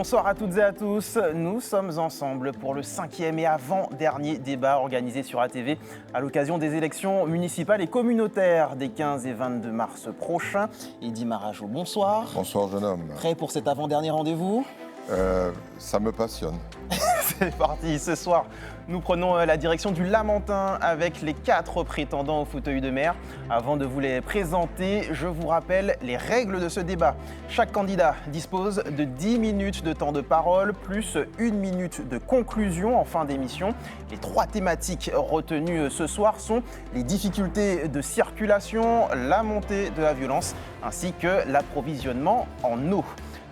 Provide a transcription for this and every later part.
bonsoir à toutes et à tous. Nous sommes ensemble pour le 5e et avant-dernier débat organisé sur ATV à l'occasion des élections municipales et communautaires des 15 et 22 mars prochains. Eddy Marajo, bonsoir. Bonsoir jeune homme. Prêt pour cet avant-dernier rendez-vous ? Ça me passionne. C'est parti, ce soir, nous prenons la direction du Lamentin avec les 4 prétendants au fauteuil de maire. Avant de vous les présenter, je vous rappelle les règles de ce débat. Chaque candidat dispose de 10 minutes de temps de parole, plus 1 minute de conclusion en fin d'émission. Les 3 thématiques retenues ce soir sont les difficultés de circulation, la montée de la violence, ainsi que l'approvisionnement en eau.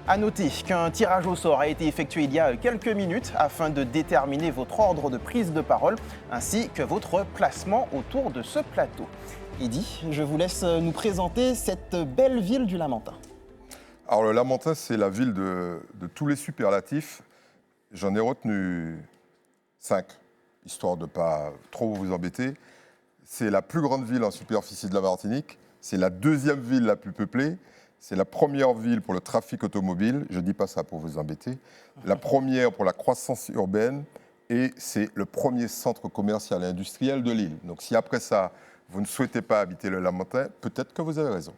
A noter qu'un tirage au sort a été effectué il y a quelques minutes afin de déterminer votre ordre de prise de parole ainsi que votre placement autour de ce plateau. Eddy, je vous laisse nous présenter cette belle ville du Lamentin. Alors le Lamentin, c'est la ville de tous les superlatifs. J'en ai retenu 5, histoire de ne pas trop vous embêter. C'est la plus grande ville en superficie de la Martinique. C'est la 2e ville la plus peuplée. C'est la première ville pour le trafic automobile, je ne dis pas ça pour vous embêter, la première pour la croissance urbaine et c'est le premier centre commercial et industriel de l'île. Donc si après ça, vous ne souhaitez pas habiter le Lamentin, peut-être que vous avez raison.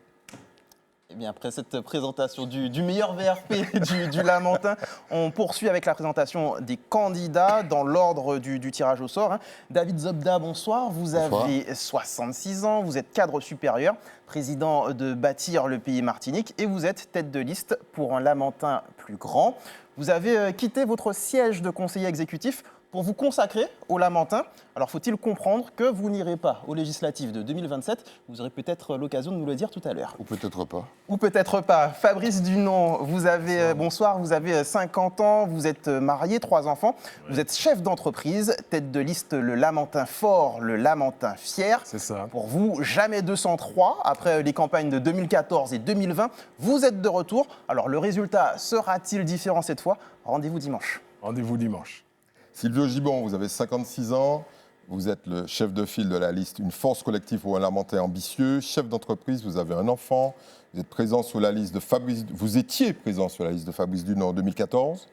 Eh bien, après cette présentation du meilleur VRP du Lamentin, on poursuit avec la présentation des candidats dans l'ordre du tirage au sort. David Zobda, bonsoir. Vous avez 66 ans, vous êtes cadre supérieur, président de Bâtir le Pays Martinique et vous êtes tête de liste pour un Lamentin plus grand. Vous avez quitté votre siège de conseiller exécutif pour vous consacrer au Lamentin. Alors faut-il comprendre que vous n'irez pas aux législatives de 2027 ? Vous aurez peut-être l'occasion de nous le dire tout à l'heure. Ou peut-être pas. Ou peut-être pas. Fabrice Dunon, vous avez, bonsoir, vous avez 50 ans, vous êtes marié, 3 enfants, vous êtes chef d'entreprise, tête de liste le Lamentin fort, le Lamentin fier. C'est ça. Pour vous, jamais 203, après les campagnes de 2014 et 2020, vous êtes de retour. Alors le résultat sera-t-il différent cette fois ? Rendez-vous dimanche. Rendez-vous dimanche. Sylvio Gibon, vous avez 56 ans, vous êtes le chef de file de la liste Une force collective pour un Lamentin ambitieux, chef d'entreprise, vous avez un enfant, vous êtes présent sur la liste de Fabrice, vous étiez présent sur la liste de Fabrice Dunon en 2014,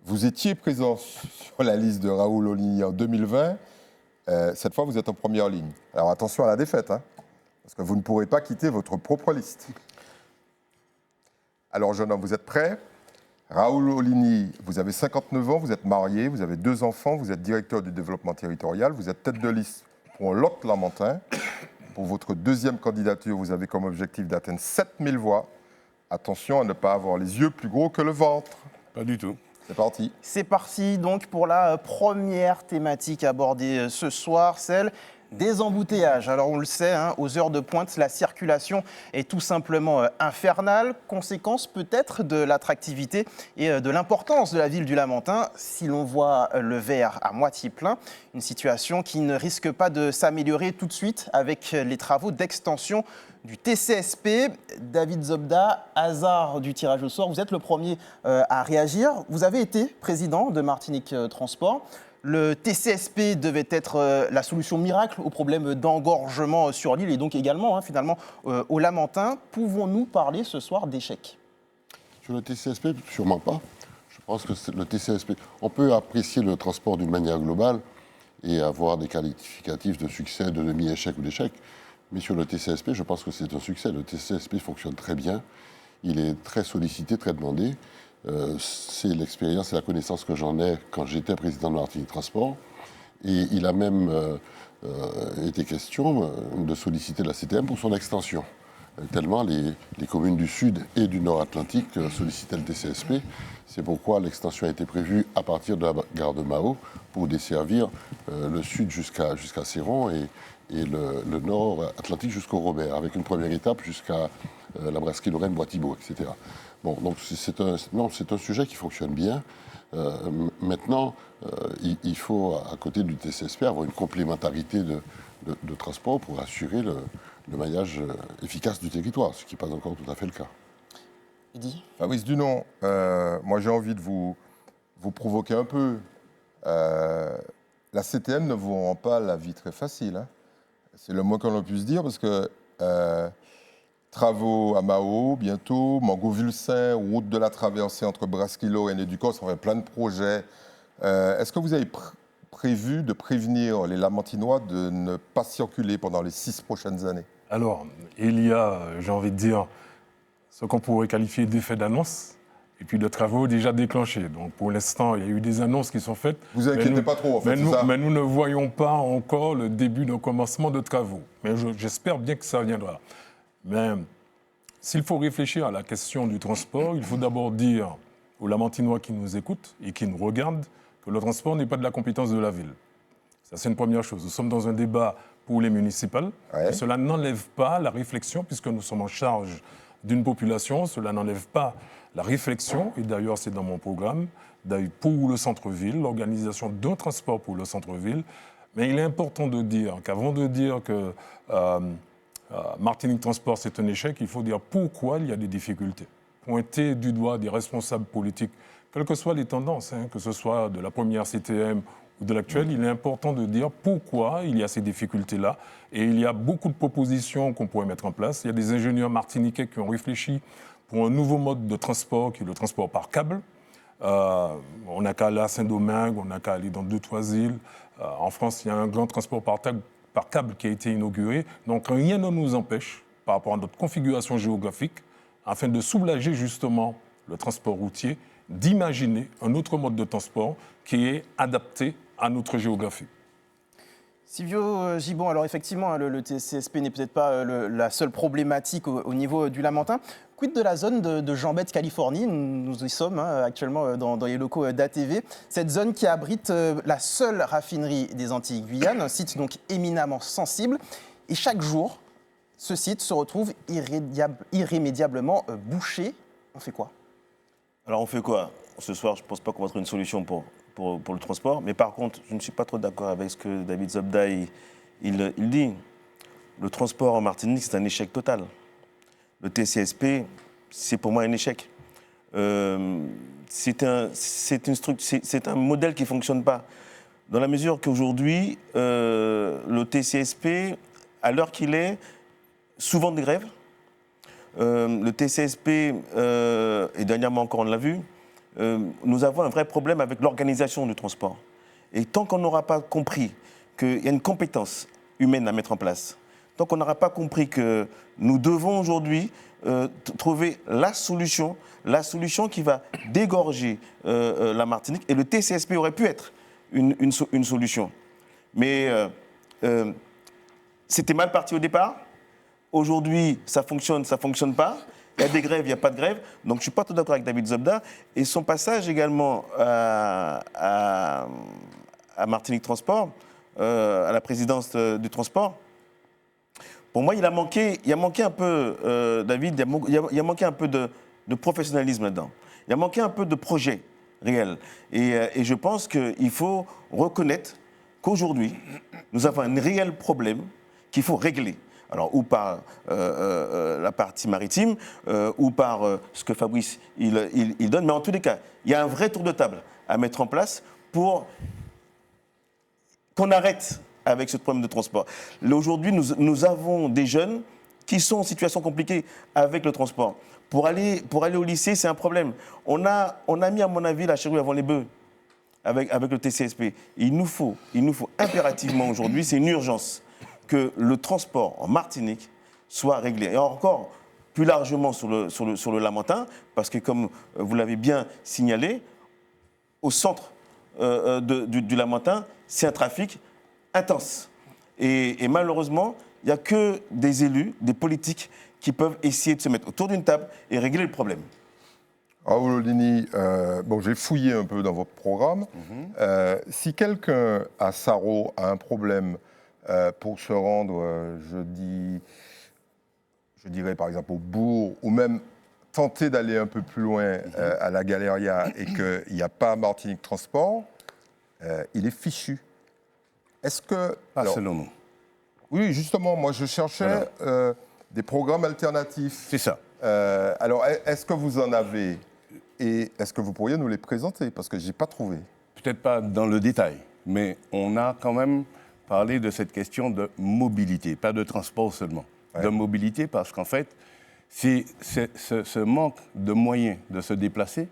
vous étiez présent sur la liste de Raoul Oligny en 2020, cette fois vous êtes en première ligne. Alors attention à la défaite, parce que vous ne pourrez pas quitter votre propre liste. Alors jeune homme, vous êtes prêt ? Raoul Oligny, vous avez 59 ans, vous êtes marié, vous avez 2 enfants, vous êtes directeur du développement territorial, vous êtes tête de liste pour Lot Lamentin. Pour votre 2e candidature, vous avez comme objectif d'atteindre 7000 voix. Attention à ne pas avoir les yeux plus gros que le ventre. Pas du tout. C'est parti. C'est parti donc pour la première thématique abordée ce soir, celle des embouteillages. Alors on le sait, aux heures de pointe, la circulation est tout simplement infernale. Conséquence peut-être de l'attractivité et de l'importance de la ville du Lamentin, si l'on voit le verre à moitié plein. Une situation qui ne risque pas de s'améliorer tout de suite avec les travaux d'extension du TCSP. David Zobda, hasard du tirage au sort, vous êtes le premier à réagir. Vous avez été président de Martinique Transport. Le TCSP devait être la solution miracle au problème d'engorgement sur l'île et donc également finalement au Lamentin. Pouvons-nous parler ce soir d'échec ? Sur le TCSP, sûrement pas. Je pense que le TCSP, on peut apprécier le transport d'une manière globale et avoir des qualificatifs de succès, de demi-échec ou d'échec. Mais sur le TCSP, je pense que c'est un succès. Le TCSP fonctionne très bien. Il est très sollicité, très demandé. C'est l'expérience et la connaissance que j'en ai quand j'étais président de Martinique Transport. Et il a même été question de solliciter la CTM pour son extension. Tellement les communes du Sud et du Nord Atlantique sollicitaient le TCSP. C'est pourquoi l'extension a été prévue à partir de la gare de Mao pour desservir le Sud jusqu'à Céron et le Nord Atlantique jusqu'au Robert, avec une première étape jusqu'à la brasserie Lorraine, Bois-Thibault, etc. Bon, donc c'est un sujet qui fonctionne bien. Maintenant, il faut, à côté du TCSP, avoir une complémentarité de transport pour assurer le maillage efficace du territoire, ce qui n'est pas encore tout à fait le cas. Eddy ? Fabrice Dunon, moi j'ai envie de vous provoquer un peu. La CTM ne vous rend pas la vie très facile. C'est le moins qu'on puisse dire parce que Travaux à Mao, bientôt, Mango-Vulsin, route de la traversée entre Brasquilo et Néducos, enfin plein de projets. Est-ce que vous avez prévu de prévenir les Lamentinois de ne pas circuler pendant les 6 prochaines années? Alors, il y a, j'ai envie de dire, ce qu'on pourrait qualifier d'effet d'annonce, et puis de travaux déjà déclenchés. Donc, pour l'instant, il y a eu des annonces qui sont faites. Vous inquiétez pas trop, en fait, c'est ça? Mais nous ne voyons pas encore le début d'un commencement de travaux. Mais j'espère bien que ça viendra. Mais s'il faut réfléchir à la question du transport, il faut d'abord dire aux Lamentinois qui nous écoutent et qui nous regardent que le transport n'est pas de la compétence de la ville. Ça, c'est une première chose. Nous sommes dans un débat pour les municipales. Ouais. Et cela n'enlève pas la réflexion, puisque nous sommes en charge d'une population, cela n'enlève pas la réflexion, et d'ailleurs c'est dans mon programme, pour le centre-ville, l'organisation d'un transport pour le centre-ville. Mais il est important de dire qu'avant de dire que Martinique Transport c'est un échec, il faut dire pourquoi il y a des difficultés. Pointer du doigt des responsables politiques, quelles que soient les tendances, que ce soit de la première CTM ou de l'actuelle, il est important de dire pourquoi il y a ces difficultés-là. Et il y a beaucoup de propositions qu'on pourrait mettre en place. Il y a des ingénieurs martiniquais qui ont réfléchi pour un nouveau mode de transport, qui est le transport par câble. On n'a qu'à aller à Saint-Domingue, on n'a qu'à aller dans 2-3 îles. En France, il y a un grand transport par câble qui a été inauguré. Donc rien ne nous empêche, par rapport à notre configuration géographique, afin de soulager justement le transport routier, d'imaginer un autre mode de transport qui est adapté à notre géographie. Silvio Gibbon, alors effectivement, le TCSP n'est peut-être pas la seule problématique au niveau du Lamentin. Quid de la zone de Jambette, Californie? Nous y sommes actuellement dans les locaux d'ATV. Cette zone qui abrite la seule raffinerie des Antilles-Guyane, un site donc éminemment sensible. Et chaque jour, ce site se retrouve irrémédiablement bouché. On fait quoi? Alors on fait quoi? Ce soir, je ne pense pas qu'on va trouver une solution pour le transport. Mais par contre, je ne suis pas trop d'accord avec ce que David Zobda il dit. Le transport en Martinique, c'est un échec total. Le TCSP, c'est pour moi un échec. C'est un modèle qui ne fonctionne pas. Dans la mesure qu'aujourd'hui, le TCSP, à l'heure qu'il est, souvent des grèves. Le TCSP, et dernièrement encore on l'a vu, nous avons un vrai problème avec l'organisation du transport. Et tant qu'on n'aura pas compris qu'il y a une compétence humaine à mettre en place, tant qu'on n'aura pas compris que nous devons aujourd'hui trouver la solution qui va dégorger la Martinique, et le TCSP aurait pu être une solution. Mais c'était mal parti au départ. Aujourd'hui, ça fonctionne pas. Il y a des grèves, il n'y a pas de grève. Donc, je ne suis pas tout d'accord avec David Zobda. Et son passage également à Martinique Transport, à la présidence du transport, pour moi, il a manqué un peu, David, il a manqué un peu de professionnalisme là-dedans. Il a manqué un peu de projet réel. Et je pense qu'il faut reconnaître qu'aujourd'hui, nous avons un réel problème qu'il faut régler. Alors, ou par la partie maritime, ou par ce que Fabrice il donne. Mais en tous les cas, il y a un vrai tour de table à mettre en place pour qu'on arrête avec ce problème de transport. Aujourd'hui, nous avons des jeunes qui sont en situation compliquée avec le transport. Pour aller au lycée, c'est un problème. On a mis, à mon avis, la charrue avant les bœufs avec le TCSP. Il nous faut impérativement aujourd'hui, c'est une urgence, que le transport en Martinique soit réglé. Et encore plus largement sur le Lamentin, parce que comme vous l'avez bien signalé, au centre du Lamentin, c'est un trafic intense. Et malheureusement, il n'y a que des élus, des politiques qui peuvent essayer de se mettre autour d'une table et régler le problème. Raoul Oldini, j'ai fouillé un peu dans votre programme. Si quelqu'un à Saro a un problème pour se rendre, je dirais par exemple au bourg, ou même tenter d'aller un peu plus loin à la Galeria et qu'il n'y a pas Martinique Transport, il est fichu. Est-ce que... Pas selon nous. Oui, justement, moi je cherchais des programmes alternatifs. C'est ça. Alors, est-ce que vous en avez et est-ce que vous pourriez nous les présenter? Parce que je n'ai pas trouvé. Peut-être pas dans le détail, mais on a quand même parlé de cette question de mobilité, pas de transport seulement. Ouais. De mobilité parce qu'en fait, C'est ce manque de moyens de se déplacer,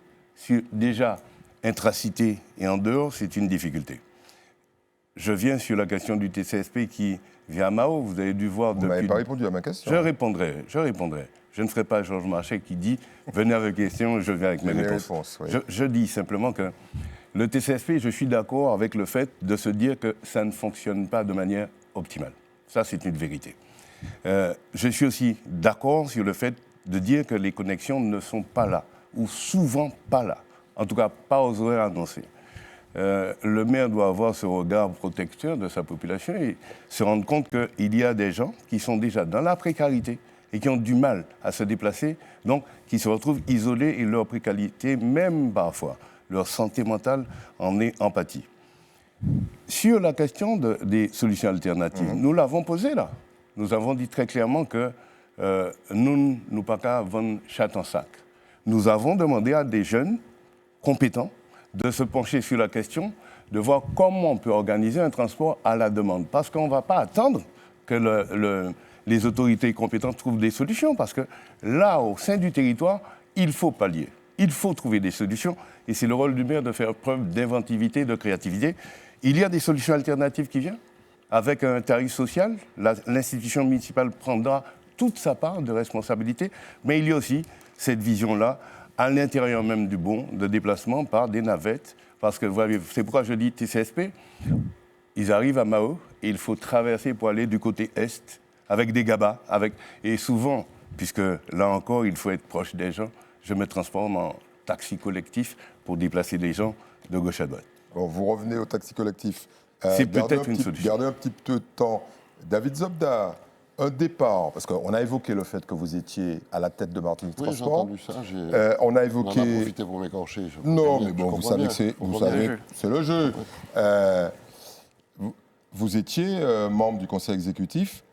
déjà intracité et en dehors, c'est une difficulté. Je viens sur la question du TCSP qui vient à Mao. Vous avez dû voir Vous n'avez pas répondu à ma question. Je répondrai. Je ne ferai pas Georges Marchais qui dit « venez avec questions, je viens avec mes réponses ». Oui. Je dis simplement que le TCSP, je suis d'accord avec le fait de se dire que ça ne fonctionne pas de manière optimale. Ça, c'est une vérité. Je suis aussi d'accord sur le fait de dire que les connexions ne sont pas là, ou souvent pas là. En tout cas, pas aux horaires annoncés. Le maire doit avoir ce regard protecteur de sa population et se rendre compte qu'il y a des gens qui sont déjà dans la précarité et qui ont du mal à se déplacer, donc qui se retrouvent isolés et leur précarité, même parfois, leur santé mentale en est en pâtie. Sur la question des solutions alternatives, nous l'avons posée là. Nous avons dit très clairement que nous ne pas qu'à vendre chat en sac. Nous avons demandé à des jeunes compétents de se pencher sur la question, de voir comment on peut organiser un transport à la demande. Parce qu'on ne va pas attendre que les autorités compétentes trouvent des solutions, parce que là, au sein du territoire, il faut pallier. Il faut trouver des solutions, et c'est le rôle du maire de faire preuve d'inventivité, de créativité. Il y a des solutions alternatives qui viennent, avec un tarif social. L'institution municipale prendra toute sa part de responsabilité, mais il y a aussi cette vision-là, à l'intérieur même du bon, de déplacement par des navettes. Parce que c'est pourquoi je dis TCSP, ils arrivent à Mao et il faut traverser pour aller du côté est, avec des gabas. Et souvent, puisque là encore, il faut être proche des gens, je me transforme en taxi collectif pour déplacer les gens de gauche à droite. Bon, vous revenez au taxi collectif. C'est peut-être une solution. Gardez un petit peu de temps. David Zobda, un départ, parce qu'on a évoqué le fait que vous étiez à la tête de Martinique Oui, j'ai Transport. entendu ça. On a On en a évoqué... profité pour m'écorcher. Non, mais bon, vous savez que c'est le jeu. Vous étiez membre du conseil exécutif.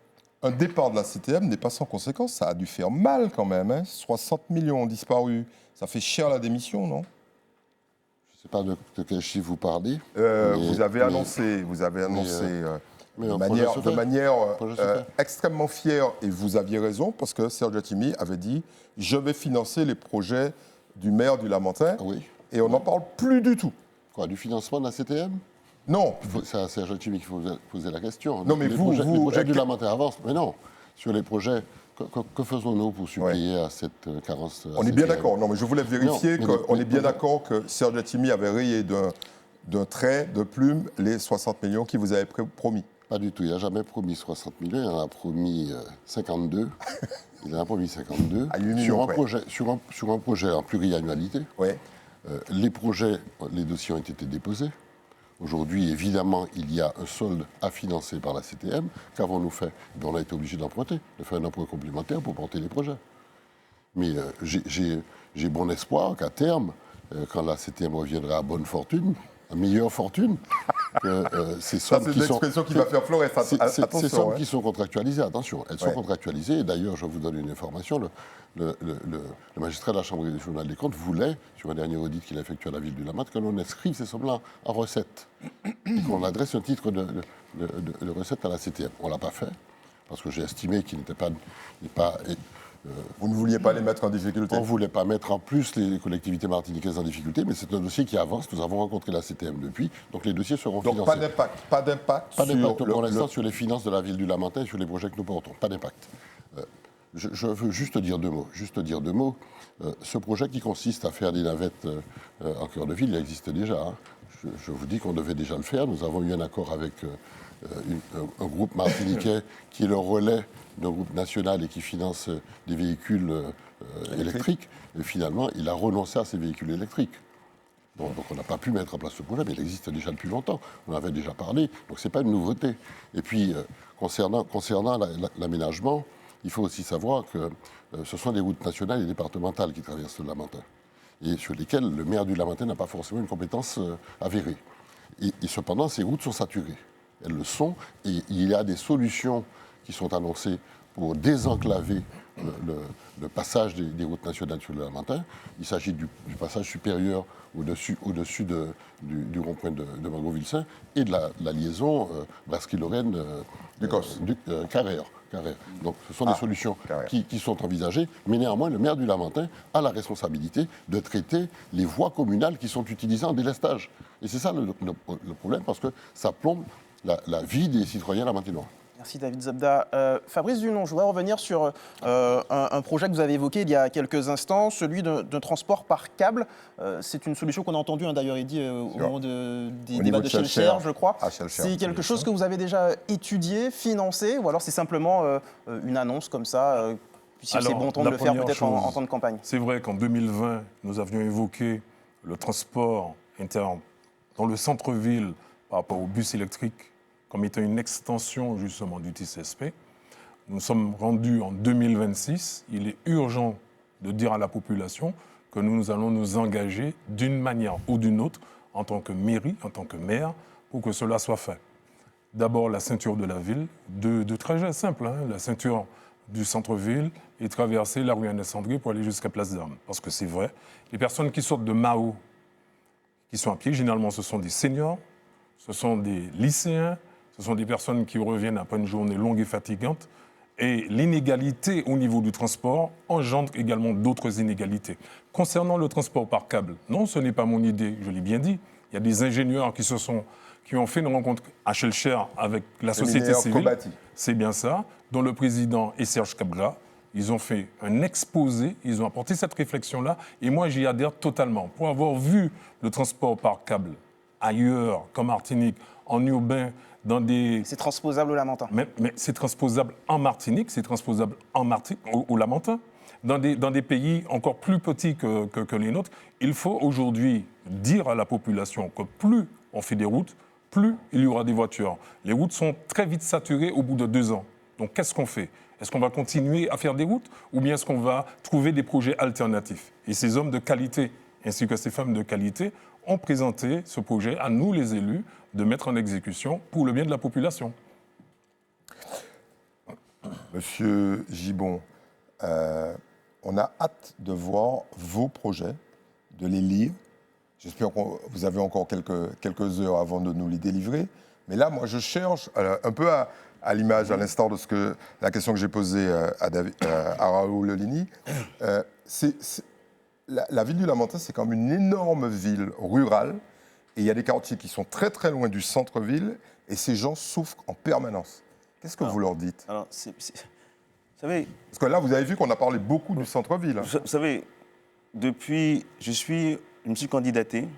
Un départ de la CTM n'est pas sans conséquence. Ça a dû faire mal quand même. Hein. 60 millions ont disparu. Ça fait cher la démission, non? Je ne sais pas de quel chiffre vous parlez. Vous avez annoncé de manière extrêmement fière, et vous aviez raison, parce que Serge Attimi avait dit « je vais financer les projets du maire du Lamentin Oui. ». Et on n'en parle plus du tout. Quoi, du financement de la CTM? Non. C'est à Serge Attimi qu'il faut poser la question. Non, mais les vous... les projets du Lamentin avancent. Mais non, sur les projets, que faisons-nous pour suppléer à cette carence? On est bien d'accord. Non, mais je voulais vérifier qu'on est bien d'accord que Serge Attimi avait rayé d'un trait de plume les 60 millions qu'il vous avait promis. Pas du tout. Il n'a jamais promis 60 millions. Il en a promis 52. Il en a promis 52. Sur un projet en pluriannualité. Ouais. Les dossiers ont été déposés. Aujourd'hui, évidemment, il y a un solde à financer par la CTM. Qu'avons-nous fait? On a été obligé d'emprunter, de faire un emprunt complémentaire pour porter les projets. Mais j'ai bon espoir qu'à terme, quand la CTM reviendra à bonne fortune, à meilleure fortune, que ces sommes c'est l'expression qui va faire fleurir. Ces sommes qui sont contractualisées, attention, elles sont contractualisées. Et d'ailleurs, je vous donne une information, le magistrat de la Chambre régionale des comptes voulait, sur un dernier audit qu'il a effectué à la ville du Lamate, que l'on inscrive ces sommes-là en recettes et qu'on adresse un titre de recette à la CTM. On ne l'a pas fait, parce que j'ai estimé qu'il n'était pas... Vous ne vouliez pas les mettre en difficulté? On ne voulait pas mettre en plus les collectivités martiniquaises en difficulté, mais c'est un dossier qui avance. Nous avons rencontré la CTM depuis, donc les dossiers seront financés. Donc pas d'impact pour l'instant sur les finances de la ville du Lamentin et sur les projets que nous portons. Pas d'impact. Je veux juste dire deux mots. Ce projet qui consiste à faire des navettes en cœur de ville, il existe déjà. Hein. Je vous dis qu'on devait déjà le faire. Nous avons eu un accord avec un groupe martiniquais qui est le relais d'un groupe national et qui finance des véhicules électriques. Et finalement, il a renoncé à ces véhicules électriques. Bon, donc on n'a pas pu mettre en place ce projet, mais il existe déjà depuis longtemps. On en avait déjà parlé, donc ce n'est pas une nouveauté. Et puis, concernant l'aménagement, il faut aussi savoir que ce sont des routes nationales et départementales qui traversent le Lamentin, et sur lesquelles le maire du Lamentin n'a pas forcément une compétence avérée. Et cependant, ces routes sont saturées. Elles le sont, et il y a des solutions qui sont annoncées pour désenclaver le passage des routes nationales sur le Lamentin. Il s'agit du passage supérieur au-dessus du rond-point de Mangoville-Saint et de la liaison Brasquille-Lorraine Carrère. Carrère. Donc ce sont des solutions Carrère. qui sont envisagées, mais néanmoins, le maire du Lamentin a la responsabilité de traiter les voies communales qui sont utilisées en délestage. Et c'est ça le problème, parce que ça plombe la vie des citoyens lamentinois. Merci David Zobda. Fabrice Dunon, je voudrais revenir sur un projet que vous avez évoqué il y a quelques instants, celui d'un transport par câble. C'est une solution qu'on a entendue d'ailleurs, Eddy, au moment des débats de Schellcher, je crois. C'est quelque chose que vous avez déjà étudié, financé, ou alors c'est simplement une annonce comme ça, puisque c'est bon temps de le faire peut-être en temps de campagne. C'est vrai qu'en 2020, nous avions évoqué le transport interne dans le centre-ville par rapport au bus électrique comme étant une extension justement du TCSP. Nous sommes rendus en 2026. Il est urgent de dire à la population que nous allons nous engager d'une manière ou d'une autre en tant que mairie, en tant que maire, pour que cela soit fait. D'abord, la ceinture de la ville, de trajets simples. La ceinture du centre-ville et traverser la rue Ernest-André pour aller jusqu'à Place d'Armes. Parce que c'est vrai, les personnes qui sortent de Mao, qui sont à pied, généralement ce sont des seniors, ce sont des lycéens, ce sont des personnes qui reviennent après une journée longue et fatigante. Et l'inégalité au niveau du transport engendre également d'autres inégalités. Concernant le transport par câble, non, ce n'est pas mon idée, je l'ai bien dit. Il y a des ingénieurs qui ont fait une rencontre à Schellcher avec la société civile. C'est bien ça, dont le président est Serge Cabra. Ils ont fait un exposé, ils ont apporté cette réflexion-là, et moi j'y adhère totalement. Pour avoir vu le transport par câble ailleurs, comme Martinique, en urbain, dans des... C'est transposable au Lamentin. Mais c'est transposable en Martinique, c'est transposable au Lamentin. Dans des pays encore plus petits que les nôtres, il faut aujourd'hui dire à la population que plus on fait des routes, plus il y aura des voitures. Les routes sont très vite saturées au bout de 2 ans. Donc qu'est-ce qu'on fait ? Est-ce qu'on va continuer à faire des routes ou bien est-ce qu'on va trouver des projets alternatifs ? Et ces hommes de qualité ainsi que ces femmes de qualité ont présenté ce projet à nous, les élus, de mettre en exécution pour le bien de la population. Monsieur Gibbon, on a hâte de voir vos projets, de les lire. J'espère que vous avez encore quelques heures avant de nous les délivrer. Mais là, moi, je cherche, un peu à l'image, à l'instant de la question que j'ai posée à Raoul Lelini, la ville du Lamentin, c'est comme une énorme ville rurale, et il y a des quartiers qui sont très très loin du centre-ville, et ces gens souffrent en permanence. Qu'est-ce que vous leur dites ? Alors, vous savez... Parce que là, vous avez vu qu'on a parlé beaucoup du centre-ville. Vous savez, je me suis candidaté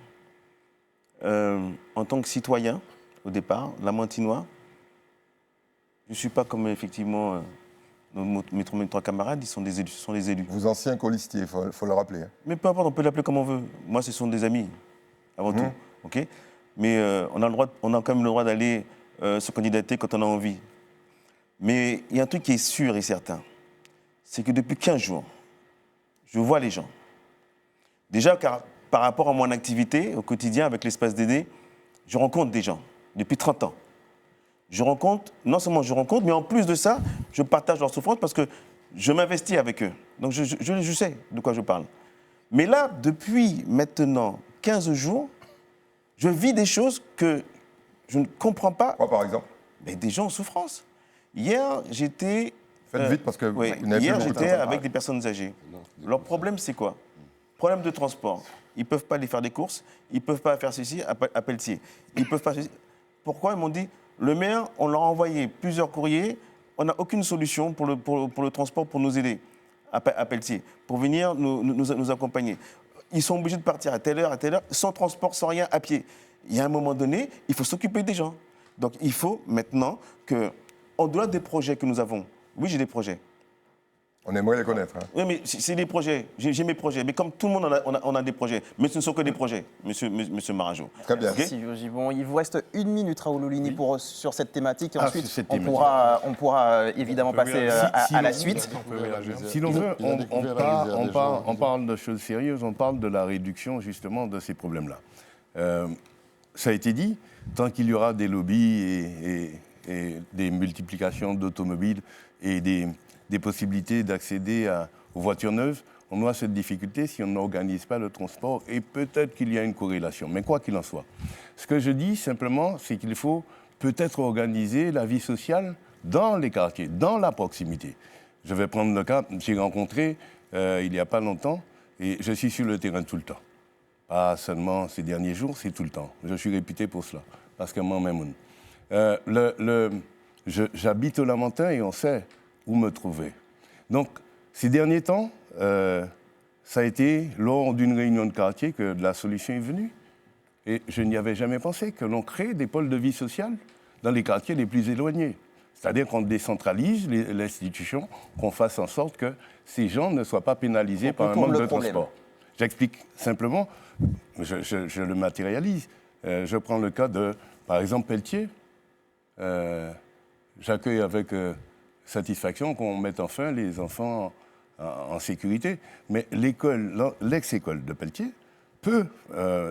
en tant que citoyen, au départ, lamantinois. Je ne suis pas comme, effectivement, mes 3 camarades, ce sont des élus. Vous anciens colistiers, il faut le rappeler. Mais peu importe, on peut l'appeler comme on veut. Moi, ce sont des amis, avant tout. Okay, mais on a quand même le droit d'aller se candidater quand on a envie. Mais il y a un truc qui est sûr et certain, c'est que depuis 15 jours, je vois les gens. Déjà, car par rapport à mon activité au quotidien avec l'espace DD, je rencontre des gens depuis 30 ans. Non seulement je rencontre, mais en plus de ça, je partage leur souffrance parce que je m'investis avec eux. Donc je sais de quoi je parle. Mais là, depuis maintenant 15 jours, je vis des choses que je ne comprends pas. Quoi, par exemple ? Mais des gens en souffrance. Hier, j'étais... Faites vite parce que vous n'avez hier, plus beaucoup de j'étais temps. avec des personnes âgées. Leur problème, c'est quoi ? Problème de transport. Ils ne peuvent pas aller faire des courses. Ils ne peuvent pas faire ceci à Pelletier. Ils peuvent pas... Pourquoi ? Ils m'ont dit, le maire, on leur a envoyé plusieurs courriers. On n'a aucune solution pour le transport pour nous aider à Pelletier, pour venir nous accompagner. Ils sont obligés de partir à telle heure, sans transport, sans rien, à pied. Il y a un moment donné, il faut s'occuper des gens. Donc il faut maintenant que, au-delà des projets que nous avons, oui, j'ai des projets. On aimerait les connaître. Hein. Oui, mais c'est des projets. J'ai mes projets. Mais comme tout le monde, on a des projets. Mais ce ne sont que des projets, monsieur Marajo. Très bien. Okay. Merci, Gibon. Il vous reste 1 minute, Raoul Lelini, sur cette thématique. Et ensuite, cette on pourra évidemment passer à la suite. Si l'on veut, on parle de choses sérieuses, on parle de la réduction justement de ces problèmes-là. Ça a été dit, tant qu'il y aura des lobbies et des multiplications d'automobiles et des possibilités d'accéder aux voitures neuves, on aura cette difficulté si on n'organise pas le transport et peut-être qu'il y a une corrélation. Mais quoi qu'il en soit, ce que je dis simplement, c'est qu'il faut peut-être organiser la vie sociale dans les quartiers, dans la proximité. Je vais prendre le cas, j'ai rencontré il n'y a pas longtemps, et je suis sur le terrain tout le temps. Pas seulement ces derniers jours, c'est tout le temps. Je suis réputé pour cela, parce que moi-même, j'habite au Lamentin et on sait où me trouver. Donc, ces derniers temps, ça a été lors d'une réunion de quartier que la solution est venue. Et je n'y avais jamais pensé que l'on crée des pôles de vie sociale dans les quartiers les plus éloignés. C'est-à-dire qu'on décentralise l'institution, qu'on fasse en sorte que ces gens ne soient pas pénalisés par un manque de transport. J'explique simplement, je le matérialise. Je prends le cas de, par exemple, Pelletier. J'accueille avec satisfaction qu'on mette enfin les enfants en sécurité. Mais l'ex-école de Pelletier peut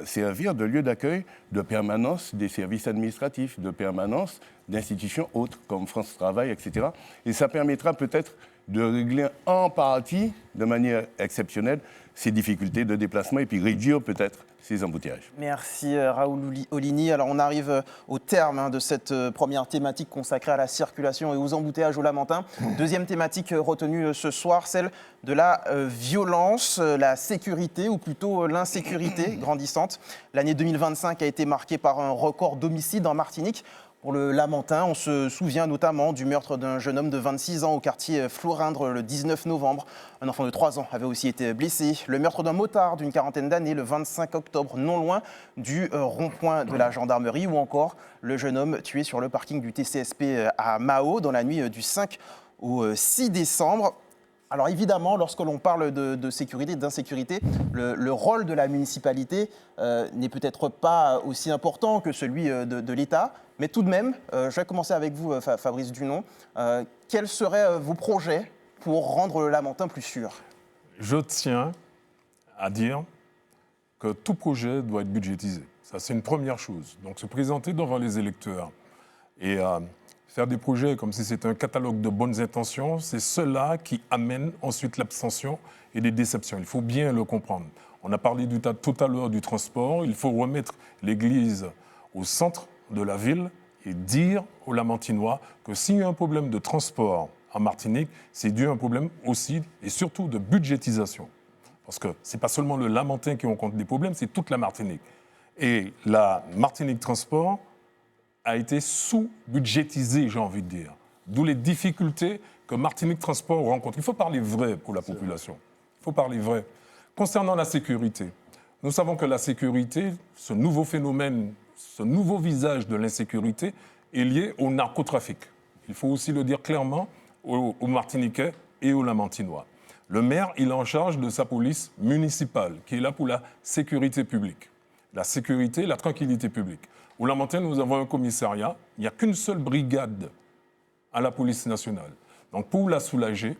servir de lieu d'accueil de permanence des services administratifs, de permanence d'institutions autres, comme France Travail, etc. Et ça permettra peut-être de régler en partie, de manière exceptionnelle, ces difficultés de déplacement et puis réduire peut-être ces embouteillages. Merci Raoul Olini. Alors on arrive au terme de cette première thématique consacrée à la circulation et aux embouteillages au Lamentin. Deuxième thématique retenue ce soir, celle de la violence, la sécurité ou plutôt l'insécurité grandissante. L'année 2025 a été marquée par un record d'homicides en Martinique. Pour le Lamentin, on se souvient notamment du meurtre d'un jeune homme de 26 ans au quartier Florindre le 19 novembre. Un enfant de 3 ans avait aussi été blessé. Le meurtre d'un motard d'une quarantaine d'années le 25 octobre, non loin du rond-point de la gendarmerie. Ou encore le jeune homme tué sur le parking du TCSP à Mao dans la nuit du 5 au 6 décembre. Alors évidemment, lorsque l'on parle de sécurité, d'insécurité, le rôle de la municipalité n'est peut-être pas aussi important que celui de l'État. Mais tout de même, je vais commencer avec vous, Fabrice Dunon. Quels seraient vos projets pour rendre le Lamentin plus sûr ? Je tiens à dire que tout projet doit être budgétisé. Ça, c'est une première chose. Donc, se présenter devant les électeurs et faire des projets comme si c'était un catalogue de bonnes intentions, c'est cela qui amène ensuite l'abstention et les déceptions. Il faut bien le comprendre. On a parlé tout à l'heure du transport. Il faut remettre l'église au centre de la ville et dire aux Lamentinois que s'il y a un problème de transport en Martinique, c'est dû à un problème aussi et surtout de budgétisation. Parce que ce n'est pas seulement le Lamentin qui rencontre des problèmes, c'est toute la Martinique. Et la Martinique Transport a été sous-budgétisée, j'ai envie de dire. D'où les difficultés que Martinique Transport rencontre. Il faut parler vrai pour la population. Il faut parler vrai. Concernant la sécurité, nous savons que la sécurité, ce nouveau phénomène, ce nouveau visage de l'insécurité est lié au narcotrafic. Il faut aussi le dire clairement aux Martiniquais et aux Lamentinois. Le maire, il est en charge de sa police municipale, qui est là pour la sécurité publique. La sécurité, la tranquillité publique. Au Lamentin, nous avons un commissariat. Il n'y a qu'une seule brigade à la police nationale. Donc pour la soulager,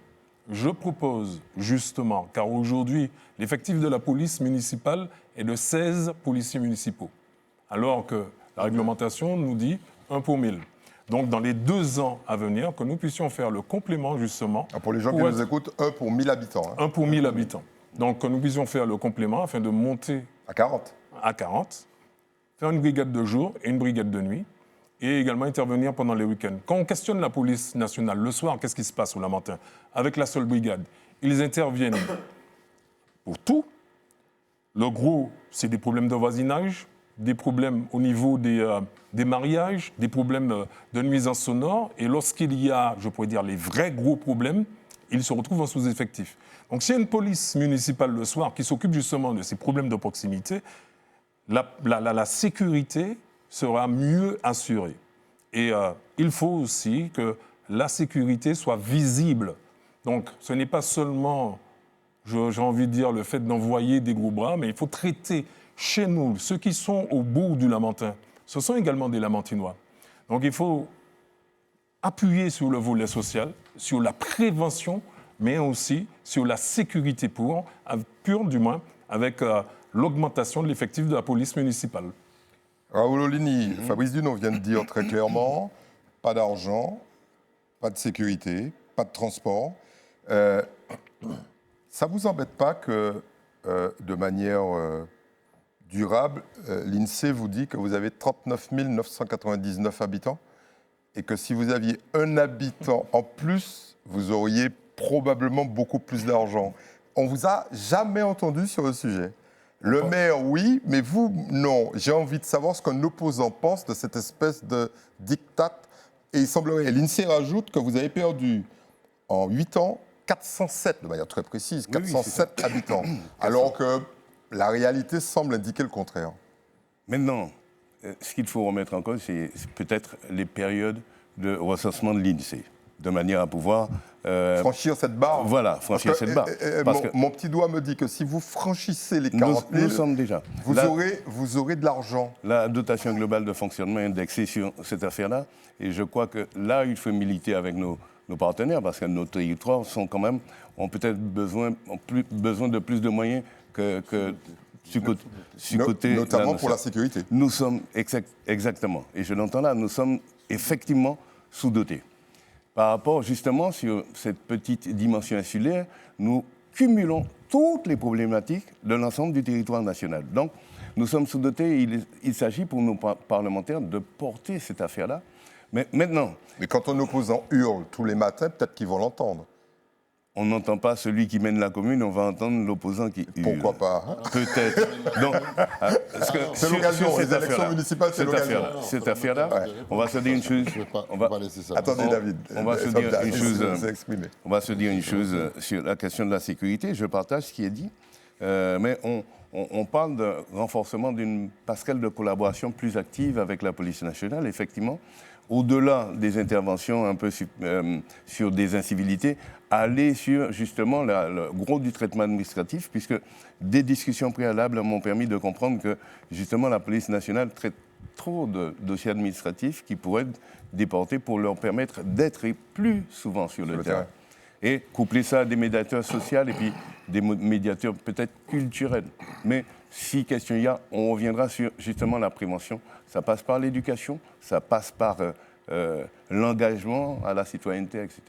je propose justement, car aujourd'hui, l'effectif de la police municipale est de 16 policiers municipaux, alors que la réglementation nous dit 1 pour 1000. Donc dans les 2 ans à venir, que nous puissions faire le complément justement... Pour les gens qui nous écoutent, 1 pour 1000 habitants. 1 pour 1000 habitants. Donc que nous puissions faire le complément afin de monter... À 40. À 40. Faire une brigade de jour et une brigade de nuit, et également intervenir pendant les week-ends. Quand on questionne la police nationale le soir, qu'est-ce qui se passe au Lamentin? Avec la seule brigade, ils interviennent pour tout. Le gros, c'est des problèmes de voisinage, des problèmes au niveau des mariages, des problèmes de nuisance sonore, et lorsqu'il y a, je pourrais dire, les vrais gros problèmes, ils se retrouvent en sous-effectif. Donc s'il y a une police municipale le soir qui s'occupe justement de ces problèmes de proximité, la sécurité sera mieux assurée. Et il faut aussi que la sécurité soit visible. Donc ce n'est pas seulement, j'ai envie de dire, le fait d'envoyer des gros bras, mais il faut traiter chez nous, ceux qui sont au bout du Lamentin, ce sont également des Lamentinois. Donc il faut appuyer sur le volet social, sur la prévention, mais aussi sur la sécurité pure du moins, avec l'augmentation de l'effectif de la police municipale. Raoul Olini, Fabrice Dunon vient de dire très clairement, pas d'argent, pas de sécurité, pas de transport. Ça ne vous embête pas que, de manière durable, l'INSEE vous dit que vous avez 39 999 habitants et que si vous aviez un habitant en plus, vous auriez probablement beaucoup plus d'argent. On vous a jamais entendu sur le sujet. Le maire, oui, mais vous, non. J'ai envie de savoir ce qu'un opposant pense de cette espèce de diktat. Et il semblerait, l'INSEE rajoute que vous avez perdu en 8 ans 407, de manière très précise, Oui, 407 habitants. Alors que la réalité semble indiquer le contraire. Maintenant, ce qu'il faut remettre en cause, c'est peut-être les périodes de recensement de l'INSEE, de manière à pouvoir... Franchir cette barre. Voilà, franchir cette barre. Parce que mon petit doigt me dit que si vous franchissez les nous, 40 000, nous sommes déjà... vous aurez de l'argent. La dotation globale de fonctionnement est indexée sur cette affaire-là. Et je crois que là, il faut militer avec nos partenaires, parce que nos territoires ont peut-être besoin de plus de moyens que du côté notamment de pour la sécurité. Nous sommes, exactement, et je l'entends là, nous sommes effectivement sous-dotés. Par rapport justement sur cette petite dimension insulaire, nous cumulons toutes les problématiques de l'ensemble du territoire national. Donc, nous sommes sous-dotés et il s'agit pour nos parlementaires de porter cette affaire-là. Mais maintenant... Mais quand un opposant hurle tous les matins, peut-être qu'ils vont l'entendre. On n'entend pas celui qui mène la commune, on va entendre l'opposant qui hurle. Pourquoi pas, hein? Peut-être. Donc, c'est l'occasion, les élections municipales, c'est l'occasion. Cette affaire-là, on va se dire une chose... On va laisser ça. Attendez, David. On va se dire une chose... S'exprimer. On va se dire une chose sur la question de la sécurité. Je partage ce qui est dit, mais on parle de renforcement d'une passerelle de collaboration plus active avec la police nationale, effectivement. Au-delà des interventions un peu sur des incivilités, aller sur justement le gros du traitement administratif, puisque des discussions préalables m'ont permis de comprendre que justement la police nationale traite trop de dossiers administratifs qui pourraient être déportés pour leur permettre d'être plus souvent sur le terrain. Et coupler ça à des médiateurs sociaux et puis des médiateurs peut-être culturels. Mais si question il y a, on reviendra sur justement la prévention. Ça passe par l'éducation, ça passe par l'engagement à la citoyenneté, etc.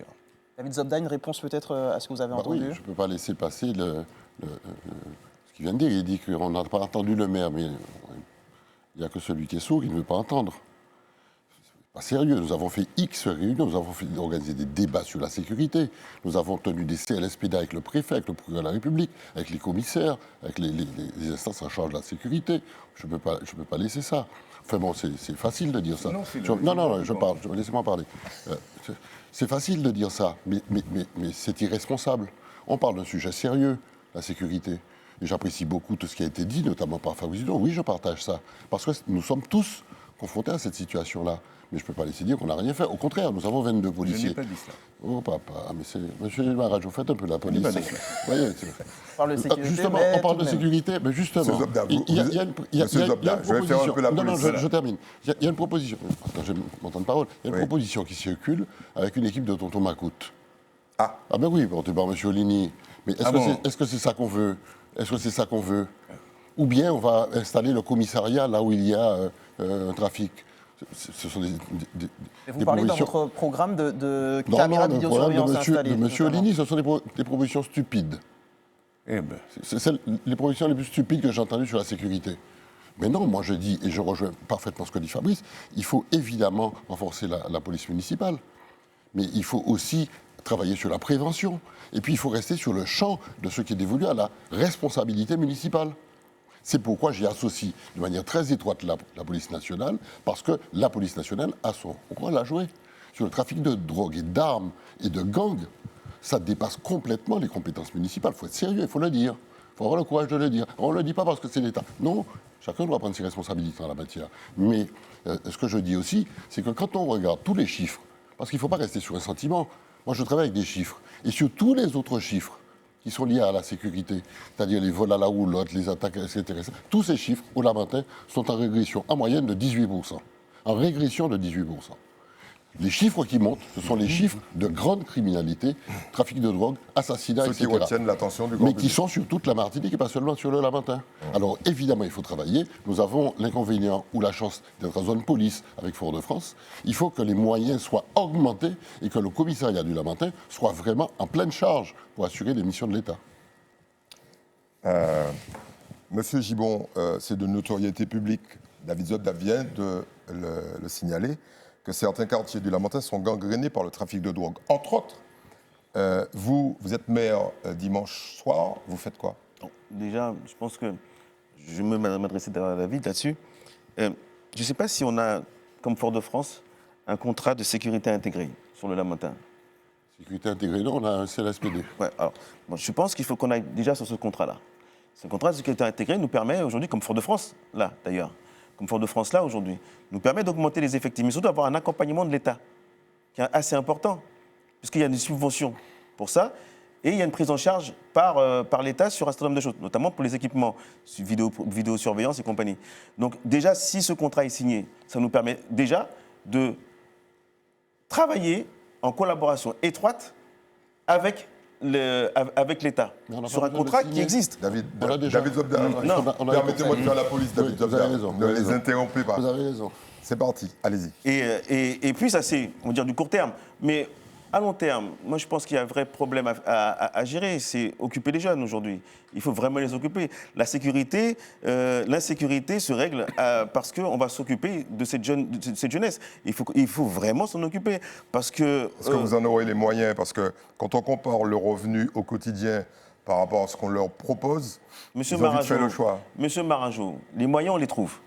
David Zobda, une réponse peut-être à ce que vous avez entendu? Oui, je ne peux pas laisser passer ce qu'il vient de dire. Il dit qu'on n'a pas entendu le maire, mais il n'y a que celui qui est sourd qui ne veut pas entendre. C'est pas sérieux. Nous avons fait X réunions, nous avons organisé des débats sur la sécurité, nous avons tenu des CLSPD avec le préfet, avec le procureur de la République, avec les commissaires, avec les instances en charge de la sécurité. Je ne peux pas laisser ça. Enfin bon, c'est facile de dire ça. Non, je parle, laissez-moi parler. C'est facile de dire ça, mais c'est irresponsable. On parle d'un sujet sérieux, la sécurité. Et j'apprécie beaucoup tout ce qui a été dit, notamment par Fabrice Didon. Oui, je partage ça. Parce que nous sommes tous confrontés à cette situation-là. Mais je ne peux pas laisser dire qu'on n'a rien fait. Au contraire, nous avons 22 policiers. Je n'ai pas dit cela. Oh papa, mais c'est... Monsieur Maraj, vous faites un peu la police. Voyez, On parle de sécurité, justement, mais on parle tout de même. sécurité, mais justement... Monsieur Zobda, je vais faire un peu la police. Non, je termine. Il y a une proposition... Attends, j'ai mon temps de parole. Il y a une proposition qui circule avec une équipe de tonton Macoute. Ah Ben oui, porté par monsieur Oligny. Mais est-ce que c'est ça qu'on veut? Est-ce que c'est ça qu'on veut? Ou bien on va installer le commissariat là où il y a un trafic? Ce sont Vous parlez dans votre programme de caméras de vidéosurveillance installées. De monsieur Oligny, ce sont des propositions stupides. Eh ben, C'est les propositions les plus stupides que j'ai entendues sur la sécurité. Mais non, moi je dis, et je rejoins parfaitement ce que dit Fabrice, il faut évidemment renforcer la police municipale. Mais il faut aussi travailler sur la prévention. Et puis il faut rester sur le champ de ce qui est dévolu à la responsabilité municipale. C'est pourquoi j'y associe de manière très étroite la police nationale, parce que la police nationale a son rôle à jouer. Sur le trafic de drogue et d'armes et de gangs, ça dépasse complètement les compétences municipales. Il faut être sérieux, il faut le dire. Il faut avoir le courage de le dire. On ne le dit pas parce que c'est l'État. Non, chacun doit prendre ses responsabilités en la matière. Mais ce que je dis aussi, c'est que quand on regarde tous les chiffres, parce qu'il ne faut pas rester sur un sentiment, moi je travaille avec des chiffres, et sur tous les autres chiffres qui sont liés à la sécurité, c'est-à-dire les vols à la roulotte, les attaques, etc. Tous ces chiffres, au Lamentin, sont en régression en moyenne de 18%. En régression de 18%. Les chiffres qui montent, ce sont les chiffres de grande criminalité, trafic de drogue, assassinat, Ceux etc. qui retiennent l'attention du grand Mais public. qui sont sur toute la Martinique et pas seulement sur le Lamentin. Alors évidemment, il faut travailler. Nous avons l'inconvénient ou la chance d'être en zone police avec Fort-de-France. Il faut que les moyens soient augmentés et que le commissariat du Lamentin soit vraiment en pleine charge pour assurer les missions de l'État. Monsieur Gibbon, c'est de notoriété publique, David Zobda vient de le signaler, que certains quartiers du Lamentin sont gangrénés par le trafic de drogue. Entre autres, vous êtes maire dimanche soir, vous faites quoi? Bon, déjà, je pense que je vais m'adresser à David là-dessus. Je ne sais pas si on a, comme Fort-de-France, un contrat de sécurité intégré sur le Lamentin. Sécurité intégrée, non, on a un CLSPD. Ouais, alors, bon, je pense qu'il faut qu'on aille déjà sur ce contrat-là. Ce contrat de sécurité intégrée nous permet aujourd'hui, comme Fort-de-France, là d'ailleurs, comme Fort-de-France là aujourd'hui, nous permet d'augmenter les effectifs, mais surtout d'avoir un accompagnement de l'État, qui est assez important, puisqu'il y a des subventions pour ça, et il y a une prise en charge par l'État sur un certain nombre de choses, notamment pour les équipements, vidéosurveillance et compagnie. Donc déjà, si ce contrat est signé, ça nous permet déjà de travailler en collaboration étroite avec l'État, Mais on n'a sur pas un besoin de contrat signer. qui existe. David déjà- Zobda, on a- permettez-moi de faire la police, David Oui, vous Zobda. avez raison, vous Ne avez les raison. interrompez pas. Vous avez raison. C'est parti, allez-y. Et puis ça, c'est, on va dire, du court terme. Mais à long terme, moi, je pense qu'il y a un vrai problème à gérer. C'est occuper les jeunes aujourd'hui. Il faut vraiment les occuper. La sécurité, l'insécurité se règle parce qu'on va s'occuper de cette jeunesse. Il faut vraiment s'en occuper. Parce que... Est-ce que vous en aurez les moyens? Parce que quand on compare le revenu au quotidien par rapport à ce qu'on leur propose, Monsieur ils ont vite fait le choix. Monsieur Marangeau, les moyens, on les trouve.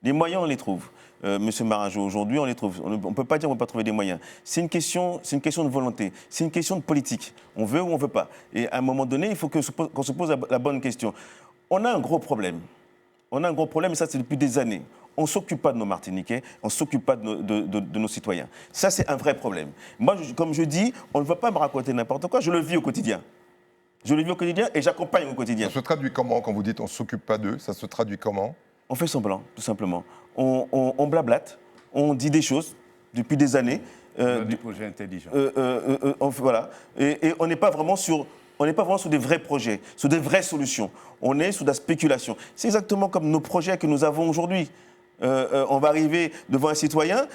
Les moyens, on les trouve. Monsieur Marangeau, aujourd'hui, on les trouve. On ne peut pas dire qu'on ne peut pas trouver des moyens. C'est une question de volonté. C'est une question de politique. On veut ou on ne veut pas. Et à un moment donné, il faut qu'on se pose la bonne question. On a un gros problème. On a un gros problème, et ça, c'est depuis des années. On ne s'occupe pas de nos Martiniquais, on ne s'occupe pas de nos citoyens. Ça, c'est un vrai problème. Moi, comme je dis, on ne va pas me raconter n'importe quoi. Je le vis au quotidien. Je le vis au quotidien et j'accompagne au quotidien. Ça se traduit comment quand vous dites on ne s'occupe pas d'eux? Ça se traduit comment? On fait semblant, tout simplement. On blablate, on dit des choses depuis des années. On a des projets intelligents. Voilà. Et on n'est pas vraiment sur des vrais projets, sur des vraies solutions. On est sur de la spéculation. C'est exactement comme nos projets que nous avons aujourd'hui. On va arriver devant un citoyen,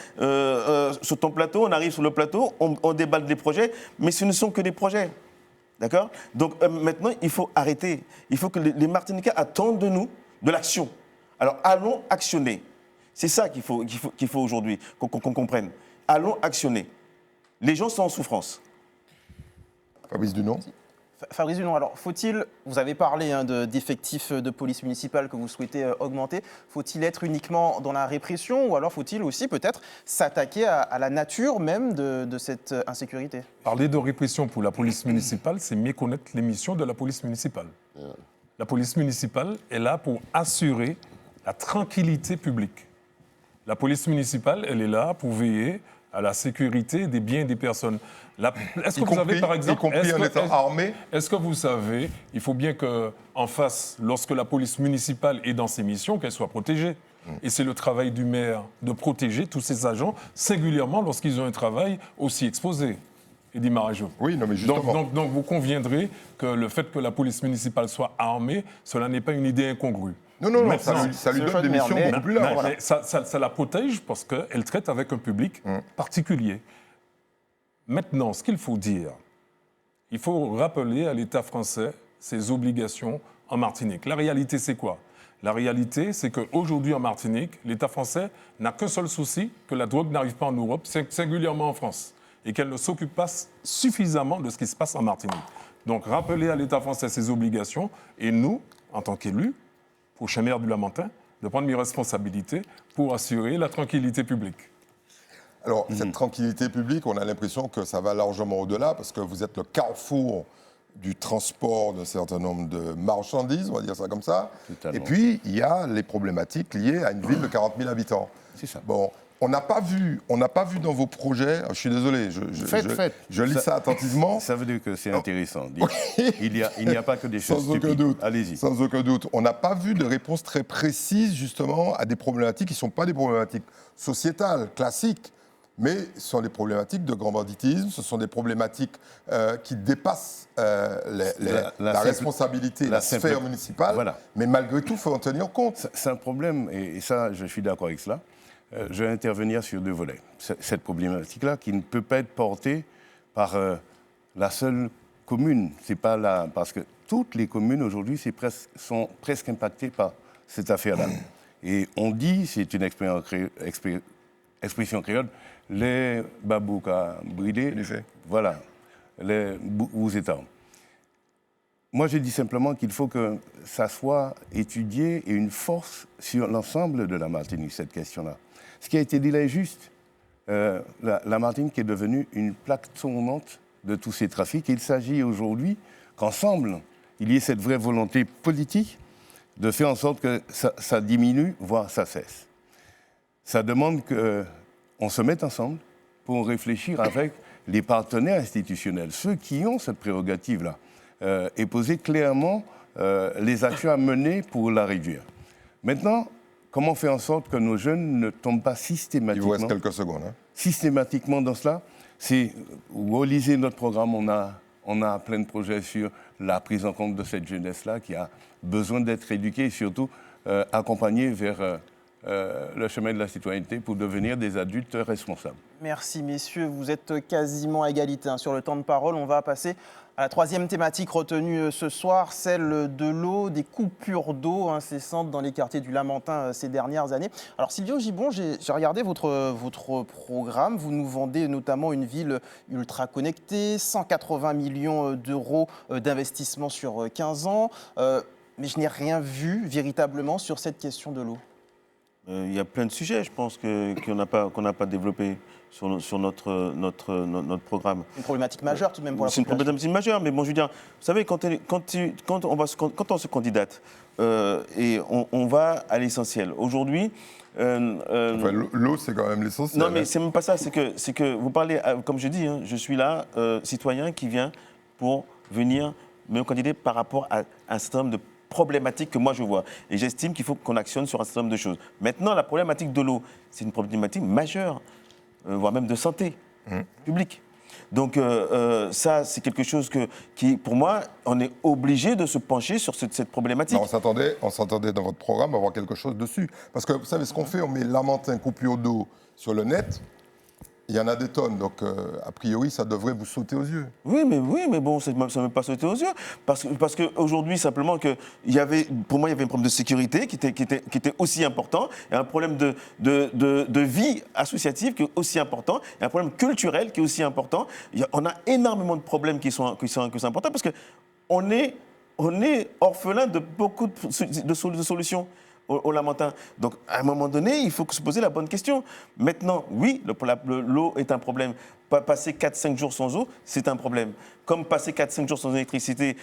sur ton plateau, on arrive sur le plateau, on déballe des projets, mais ce ne sont que des projets. D'accord? Donc maintenant, il faut arrêter. Il faut que les Martiniquais attendent de nous de l'action. Alors allons actionner. C'est ça qu'il faut aujourd'hui qu'on comprenne. Allons actionner. Les gens sont en souffrance. Fabrice Dunon? Fabrice Dunon, alors faut-il, vous avez parlé d'effectifs de police municipale que vous souhaitez augmenter, faut-il être uniquement dans la répression ou alors faut-il aussi peut-être s'attaquer à la nature même de cette insécurité? Parler de répression pour la police municipale, c'est méconnaître les missions de la police municipale. La police municipale est là pour assurer la tranquillité publique. La police municipale, elle est là pour veiller à la sécurité des biens et des personnes. Est-ce que vous savez, par exemple... Y compris en étant armé? Est-ce que vous savez, il faut bien qu'en face, lorsque la police municipale est dans ses missions, qu'elle soit protégée. Et c'est le travail du maire de protéger tous ses agents, singulièrement lorsqu'ils ont un travail aussi exposé. Eddy Marangeau. Oui, non, mais justement. Donc vous conviendrez que le fait que la police municipale soit armée, cela n'est pas une idée incongrue. Non, Maintenant, ça lui le donne choix des de maire, missions mais- beaucoup plus larges. mais ça la protège parce qu'elle traite avec un public particulier. Maintenant, ce qu'il faut dire, il faut rappeler à l'État français ses obligations en Martinique. La réalité, c'est quoi? La réalité, c'est qu'aujourd'hui en Martinique, l'État français n'a qu'un seul souci, que la drogue n'arrive pas en Europe, singulièrement en France, et qu'elle ne s'occupe pas suffisamment de ce qui se passe en Martinique. Donc, rappeler à l'État français ses obligations, et nous, en tant qu'élus, prochain maire du Lamentin, de prendre mes responsabilités pour assurer la tranquillité publique. Alors, cette tranquillité publique, on a l'impression que ça va largement au-delà, parce que vous êtes le carrefour du transport d'un certain nombre de marchandises, on va dire ça comme ça. Totalement. Et puis, il y a les problématiques liées à une ville de 40 000 habitants. C'est ça. Bon, on n'a pas vu dans vos projets, je suis désolé, je lis ça attentivement. Ça veut dire que c'est intéressant. Il n'y a pas que des choses Sans aucun stupides. doute. Allez-y. Sans aucun doute. On n'a pas vu de réponse très précise, justement, à des problématiques qui ne sont pas des problématiques sociétales, classiques, mais ce sont des problématiques de grand banditisme, ce sont des problématiques qui dépassent la responsabilité, la sphère municipale. Voilà. Mais malgré tout, il faut en tenir compte. C'est un problème, et ça, je suis d'accord avec cela. Je vais intervenir sur deux volets. Cette problématique-là, qui ne peut pas être portée par la seule commune. C'est pas parce que toutes les communes aujourd'hui sont presque impactées par cette affaire-là. Et on dit, c'est une expression créole, les babouka bridés, voilà, les bouzetans. Moi, je dis simplement qu'il faut que ça soit étudié et une force sur l'ensemble de la Martinique, cette question-là. Ce qui a été dit là est juste. La Martinique est devenue une plaque tournante de tous ces trafics. Il s'agit aujourd'hui qu'ensemble, il y ait cette vraie volonté politique de faire en sorte que ça diminue, voire ça cesse. Ça demande qu'on se mette ensemble pour réfléchir avec les partenaires institutionnels, ceux qui ont cette prérogative-là, et poser clairement les actions à mener pour la réduire. Maintenant, comment faire en sorte que nos jeunes ne tombent pas systématiquement... Il vous reste quelques secondes. Hein. Systématiquement dans cela, c'est... Vous relisez notre programme, on a plein de projets sur la prise en compte de cette jeunesse-là qui a besoin d'être éduquée et surtout accompagnée vers le chemin de la citoyenneté pour devenir des adultes responsables. Merci messieurs, vous êtes quasiment à égalité sur le temps de parole. On va passer à la troisième thématique retenue ce soir, celle de l'eau, des coupures d'eau incessantes dans les quartiers du Lamentin ces dernières années. Alors Sylvio Gibbon, j'ai regardé votre programme, vous nous vendez notamment une ville ultra connectée, 180 millions d'euros d'investissement sur 15 ans, mais je n'ai rien vu véritablement sur cette question de l'eau. Il y a plein de sujets, je pense, qu'on n'a pas développés sur notre programme. Une problématique majeure tout de même pour la population. C'est une problématique majeure, mais bon, je veux dire, vous savez, quand on se candidate et on va à l'essentiel. Aujourd'hui... l'eau, c'est quand même l'essentiel. Non, mais c'est même pas ça, c'est que vous parlez, comme je dis, je suis là, citoyen qui vient pour venir me candidater par rapport à un certain nombre de problématique que moi je vois. Et j'estime qu'il faut qu'on actionne sur un certain nombre de choses. Maintenant, la problématique de l'eau, c'est une problématique majeure, voire même de santé publique. Donc ça, c'est quelque chose qui, pour moi, on est obligé de se pencher sur cette problématique. Non, on s'attendait dans votre programme à avoir quelque chose dessus. Parce que vous savez ce qu'on fait, on met Lamentin coupure d'eau sur le net. Il y en a des tonnes, donc a priori, ça devrait vous sauter aux yeux. Oui, mais bon, ça ne m'a pas sauté aux yeux. Parce qu'aujourd'hui, simplement, pour moi, il y avait un problème de sécurité qui était aussi important, et un problème de vie associative qui est aussi important, et un problème culturel qui est aussi important. On a énormément de problèmes qui sont importants, parce qu'on est orphelin de beaucoup de solutions. Au Lamentin. Donc, à un moment donné, il faut se poser la bonne question. Maintenant, oui, l'eau est un problème. Passer 4-5 jours sans eau, c'est un problème. Comme passer 4-5 jours sans électricité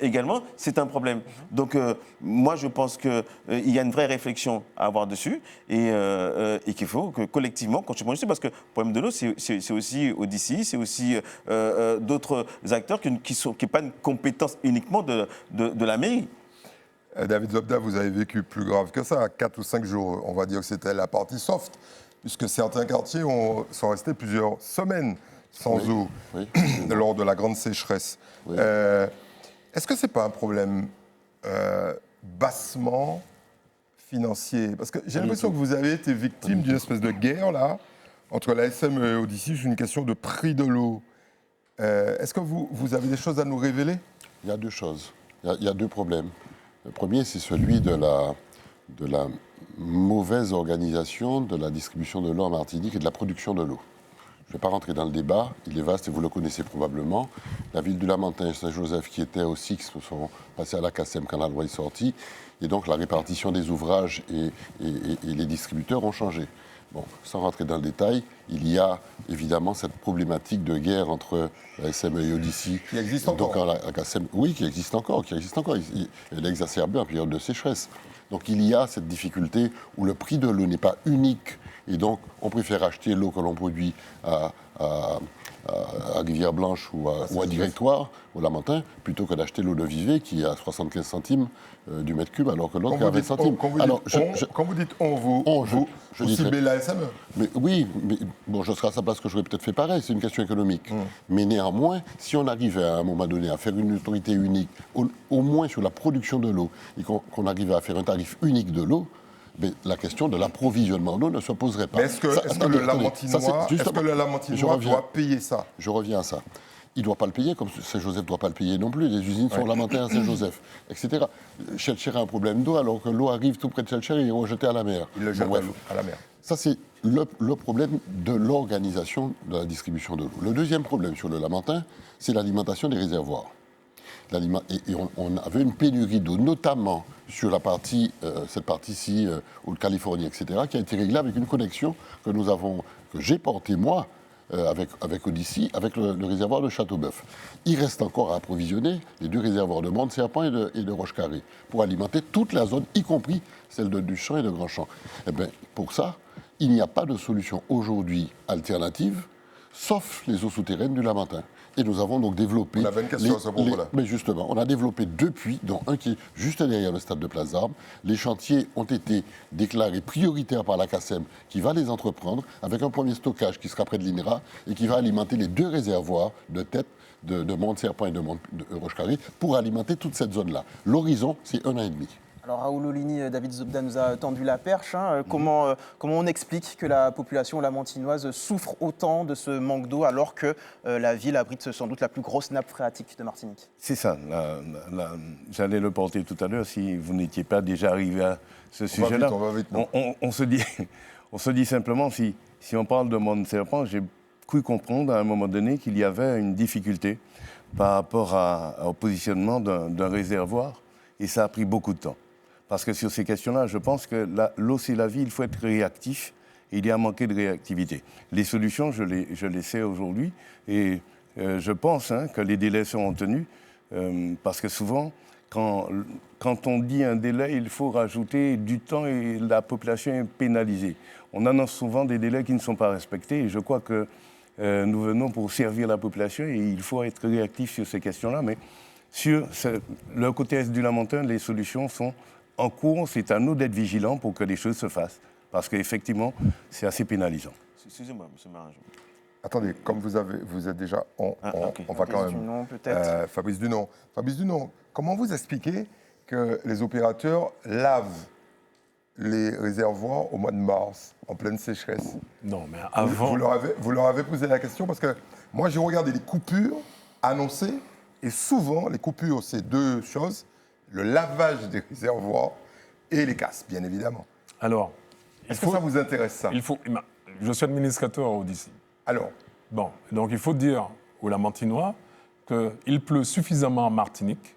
également, c'est un problème. Donc, moi, je pense qu'il y a une vraie réflexion à avoir dessus et qu'il faut que collectivement, quand je pense dessus, parce que le problème de l'eau, c'est aussi Odyssey, c'est aussi d'autres acteurs qui n'est pas une compétence uniquement de la mairie. David Zobda, vous avez vécu plus grave que ça. 4 ou 5 jours, on va dire que c'était la partie soft, puisque certains quartiers sont restés plusieurs semaines sans eau lors de la grande sécheresse. Oui. Est-ce que ce n'est pas un problème bassement financier? Parce que j'ai l'impression que vous avez été victime d'une espèce de guerre là, entre la SM et Odyssey sur une question de prix de l'eau. Est-ce que vous avez des choses à nous révéler? Il y a deux choses. Il y a deux problèmes. Le premier, c'est celui de la mauvaise organisation de la distribution de l'eau en Martinique et de la production de l'eau. Je ne vais pas rentrer dans le débat, il est vaste et vous le connaissez probablement. La ville du Lamentin et Saint-Joseph, qui étaient au SIX, sont passés à la CACEM quand la loi est sortie. Et donc la répartition des ouvrages et les distributeurs ont changé. Bon, sans rentrer dans le détail, il y a évidemment cette problématique de guerre entre la SM et Odyssey. Qui existe encore. Donc, la CACEM, oui, qui existe encore. Elle est exacerbée en période de sécheresse. Donc il y a cette difficulté où le prix de l'eau n'est pas unique. Et donc on préfère acheter l'eau que l'on produit à Rivière-Blanche ou à Directoire, au Lamentin, plutôt que d'acheter l'eau de Vivet qui est à 75 centimes du mètre cube, alors que l'autre est à 20 centimes. Quand vous dites vous ciblez la SME. Mais oui, mais bon, je serai à sa place que j'aurais peut-être fait pareil, c'est une question économique. Mais néanmoins, si on arrivait à un moment donné à faire une autorité unique, au moins sur la production de l'eau, et qu'on arrivait à faire un tarif unique de l'eau, mais la question de l'approvisionnement d'eau ne se poserait pas. Mais est-ce que le Lamentinois doit payer ça? Je reviens à ça. il ne doit pas le payer, comme Saint-Joseph ne doit pas le payer non plus. Les usines sont lamentées à Saint-Joseph, etc. Chelcher a un problème d'eau, alors que l'eau arrive tout près de Chelcher et il est rejeté à la mer. Il le jette Bon, bref. à la mer. Ça, c'est le problème de l'organisation de la distribution de l'eau. Le deuxième problème sur le Lamentin, c'est l'alimentation des réservoirs. On avait une pénurie d'eau, notamment sur cette partie-ci, Haute-Californie, etc., qui a été réglée avec une connexion que j'ai portée, moi, avec Odyssey, avec le réservoir de Châteauboeuf. Il reste encore à approvisionner les 2 réservoirs de Mont-Serpent et de Roche-Carrée pour alimenter toute la zone, y compris celle de Duchamp et de Grandchamp. Eh bien, pour ça, il n'y a pas de solution aujourd'hui alternative, sauf les eaux souterraines du Lamentin. Et nous avons donc développé... On avait une question à ce propos-là. Mais justement, on a développé depuis, dont un qui est juste derrière le stade de Place d'Armes. Les chantiers ont été déclarés prioritaires par la CACEM, qui va les entreprendre, avec un premier stockage qui sera près de l'INRA et qui va alimenter les 2 réservoirs de tête de Mont-Serpent et de Roche-Carrée pour alimenter toute cette zone-là. L'horizon, c'est 1 an et demi. Alors Raoul Olini, David Zobda nous a tendu la perche. Comment on explique que la population lamantinoise souffre autant de ce manque d'eau alors que la ville abrite sans doute la plus grosse nappe phréatique de Martinique? C'est ça. J'allais le porter tout à l'heure si vous n'étiez pas déjà arrivé à ce sujet-là. On va vite, non. On se dit simplement, si on parle de Mont-Serpent, j'ai cru comprendre à un moment donné qu'il y avait une difficulté par rapport au positionnement d'un réservoir, et ça a pris beaucoup de temps. Parce que sur ces questions-là, je pense que l'eau, c'est la vie, il faut être réactif, et il y a manqué de réactivité. Les solutions, je les sais aujourd'hui, et je pense que les délais seront tenus, parce que souvent, quand on dit un délai, il faut rajouter du temps et la population est pénalisée. On annonce souvent des délais qui ne sont pas respectés, et je crois que nous venons pour servir la population, et il faut être réactif sur ces questions-là, mais sur le côté est du Lamentin, les solutions sont en cours, c'est à nous d'être vigilants pour que les choses se fassent. Parce qu'effectivement, c'est assez pénalisant. Excusez-moi, M. Maringe. Attendez, comme vous êtes déjà... On va quand même... Dunon, peut-être. Fabrice Dunon. Fabrice Dunon, comment vous expliquez que les opérateurs lavent les réservoirs au mois de mars, en pleine sécheresse? Non, mais avant... Vous leur avez posé la question parce que moi, j'ai regardé les coupures annoncées et souvent, les coupures, c'est 2 choses. Le lavage des réservoirs et les casses, bien évidemment. Alors, est-ce que ça vous intéresse, ça? Je suis administrateur à Odyssey. Alors? Bon, donc il faut dire aux Lamantinois qu'il pleut suffisamment en Martinique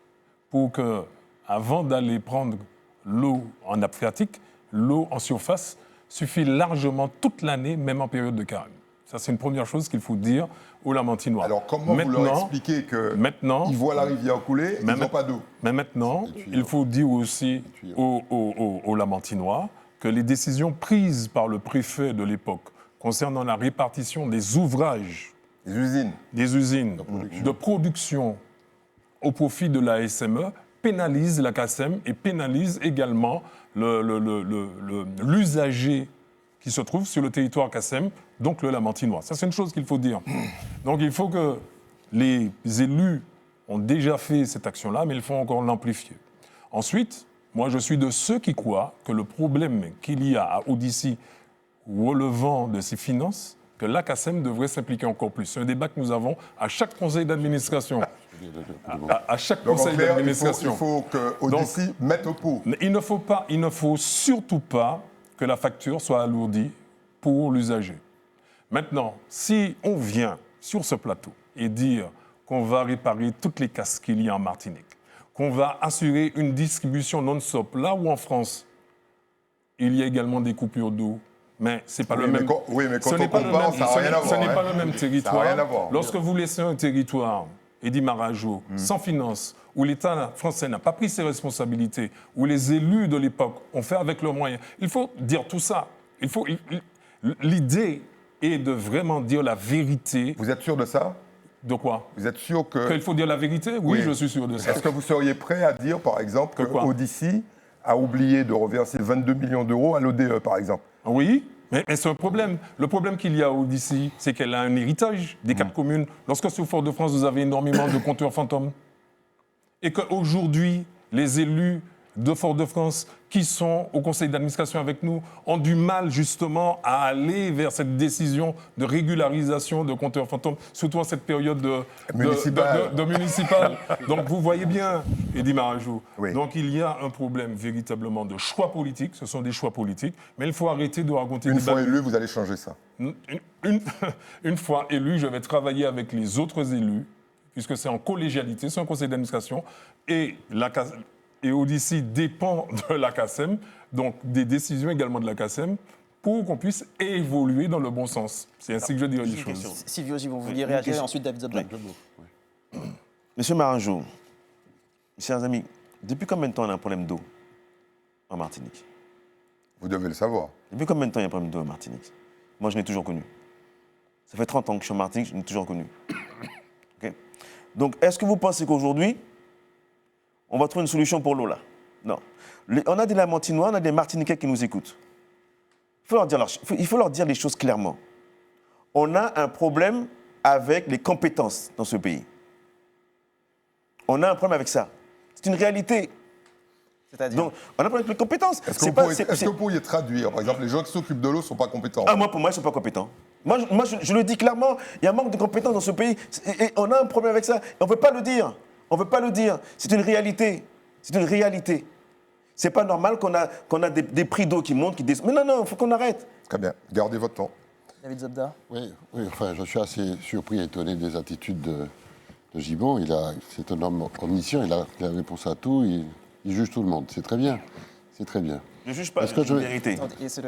pour que, avant d'aller prendre l'eau en nappe phréatique, l'eau en surface suffit largement toute l'année, même en période de carême. Ça, c'est une première chose qu'il faut dire aux Lamantinois. Alors, comment vous leur expliquez qu'ils voient la rivière couler et ils n'ont pas d'eau? Mais maintenant, il faut dire aussi aux Lamantinois que les décisions prises par le préfet de l'époque concernant la répartition des ouvrages, des usines de production au profit de la SME pénalisent la CACEM et pénalisent également l'usager qui se trouve sur le territoire CACEM, donc le Lamantinois. Ça, c'est une chose qu'il faut dire. Donc, il faut que les élus ont déjà fait cette action-là, mais il faut encore l'amplifier. Ensuite, moi, je suis de ceux qui croient que le problème qu'il y a à Odyssey relevant de ses finances, que la CACEM devrait s'impliquer encore plus. C'est un débat que nous avons à chaque conseil d'administration. À chaque conseil d'administration. Il faut que Odyssey mette au pot. Il ne faut surtout pas que la facture soit alourdie pour l'usager. Maintenant, si on vient sur ce plateau et dire qu'on va réparer toutes les casses qu'il y a en Martinique, qu'on va assurer une distribution non-stop, là où en France, il y a également des coupures d'eau, mais ce n'est pas le même... mais quand on compare, ça n'a rien à voir. Ce n'est pas le même territoire. Ça n'a rien à voir. Lorsque vous laissez un territoire, Eddy Marajo, sans finance, où l'État français n'a pas pris ses responsabilités, où les élus de l'époque ont fait avec leurs moyens, il faut dire tout ça. L'idée est de vraiment dire la vérité. Vous êtes sûr de ça? De quoi? Vous êtes sûr que... Qu'il faut dire la vérité? Oui, je suis sûr de ça. Est-ce que vous seriez prêt à dire, par exemple, que Odyssey a oublié de reverser 22 millions d'euros à l'ODE, par exemple? Oui, mais c'est un problème. Le problème qu'il y a à Odyssey, c'est qu'elle a un héritage des 4 communes. Lorsque sur Fort-de-France, vous avez énormément de compteurs fantômes, et qu'aujourd'hui, les élus de Fort-de-France qui sont au conseil d'administration avec nous ont du mal justement à aller vers cette décision de régularisation de compteurs fantômes, surtout en cette période de municipal. Donc vous voyez bien, Eddy Marajou. Oui. Donc il y a un problème véritablement de choix politiques, ce sont des choix politiques, mais il faut arrêter de raconter Une des fois élu, vous allez changer ça. une fois élu, je vais travailler avec les autres élus, puisque c'est en collégialité, c'est un conseil d'administration, et Odyssey dépend de la CACEM, donc des décisions également de la CACEM, pour qu'on puisse évoluer dans le bon sens. C'est ainsi que je dirais les choses. Silvio Gibon, vous vouliez réagir et ensuite David Zobda. Monsieur Marajou, chers amis, depuis combien de temps on a un problème d'eau en Martinique? Vous devez le savoir. Depuis combien de temps il y a un problème d'eau en Martinique? Moi, je l'ai toujours connu. Ça fait 30 ans que je suis en Martinique, je l'ai toujours connu. Okay. Donc, est-ce que vous pensez qu'aujourd'hui, on va trouver une solution pour l'eau, là? Non. On a des Lamantinois, on a des Martiniquais qui nous écoutent. Il faut leur dire les choses clairement. On a un problème avec les compétences dans ce pays. On a un problème avec ça. C'est une réalité. C'est-à-dire Donc, on a un problème avec les compétences. Est-ce que vous pourriez traduire? Par exemple, les gens qui s'occupent de l'eau ne sont pas compétents. Pour moi, ils ne sont pas compétents. Moi, je le dis clairement, il y a un manque de compétences dans ce pays. Et on a un problème avec ça. Et on ne veut pas le dire. On ne veut pas le dire. C'est une réalité. C'est une réalité. C'est pas normal qu'on a des prix d'eau qui montent, qui descendent. Mais non, il faut qu'on arrête. Très bien. Gardez votre temps. David Zobda. Oui, enfin, je suis assez surpris et étonné des attitudes de Gibon. C'est un homme omniscient, il a la réponse à tout, il juge tout le monde. C'est très bien. C'est très bien. Je ne juge pas, Parce c'est que une vérité. Et c'est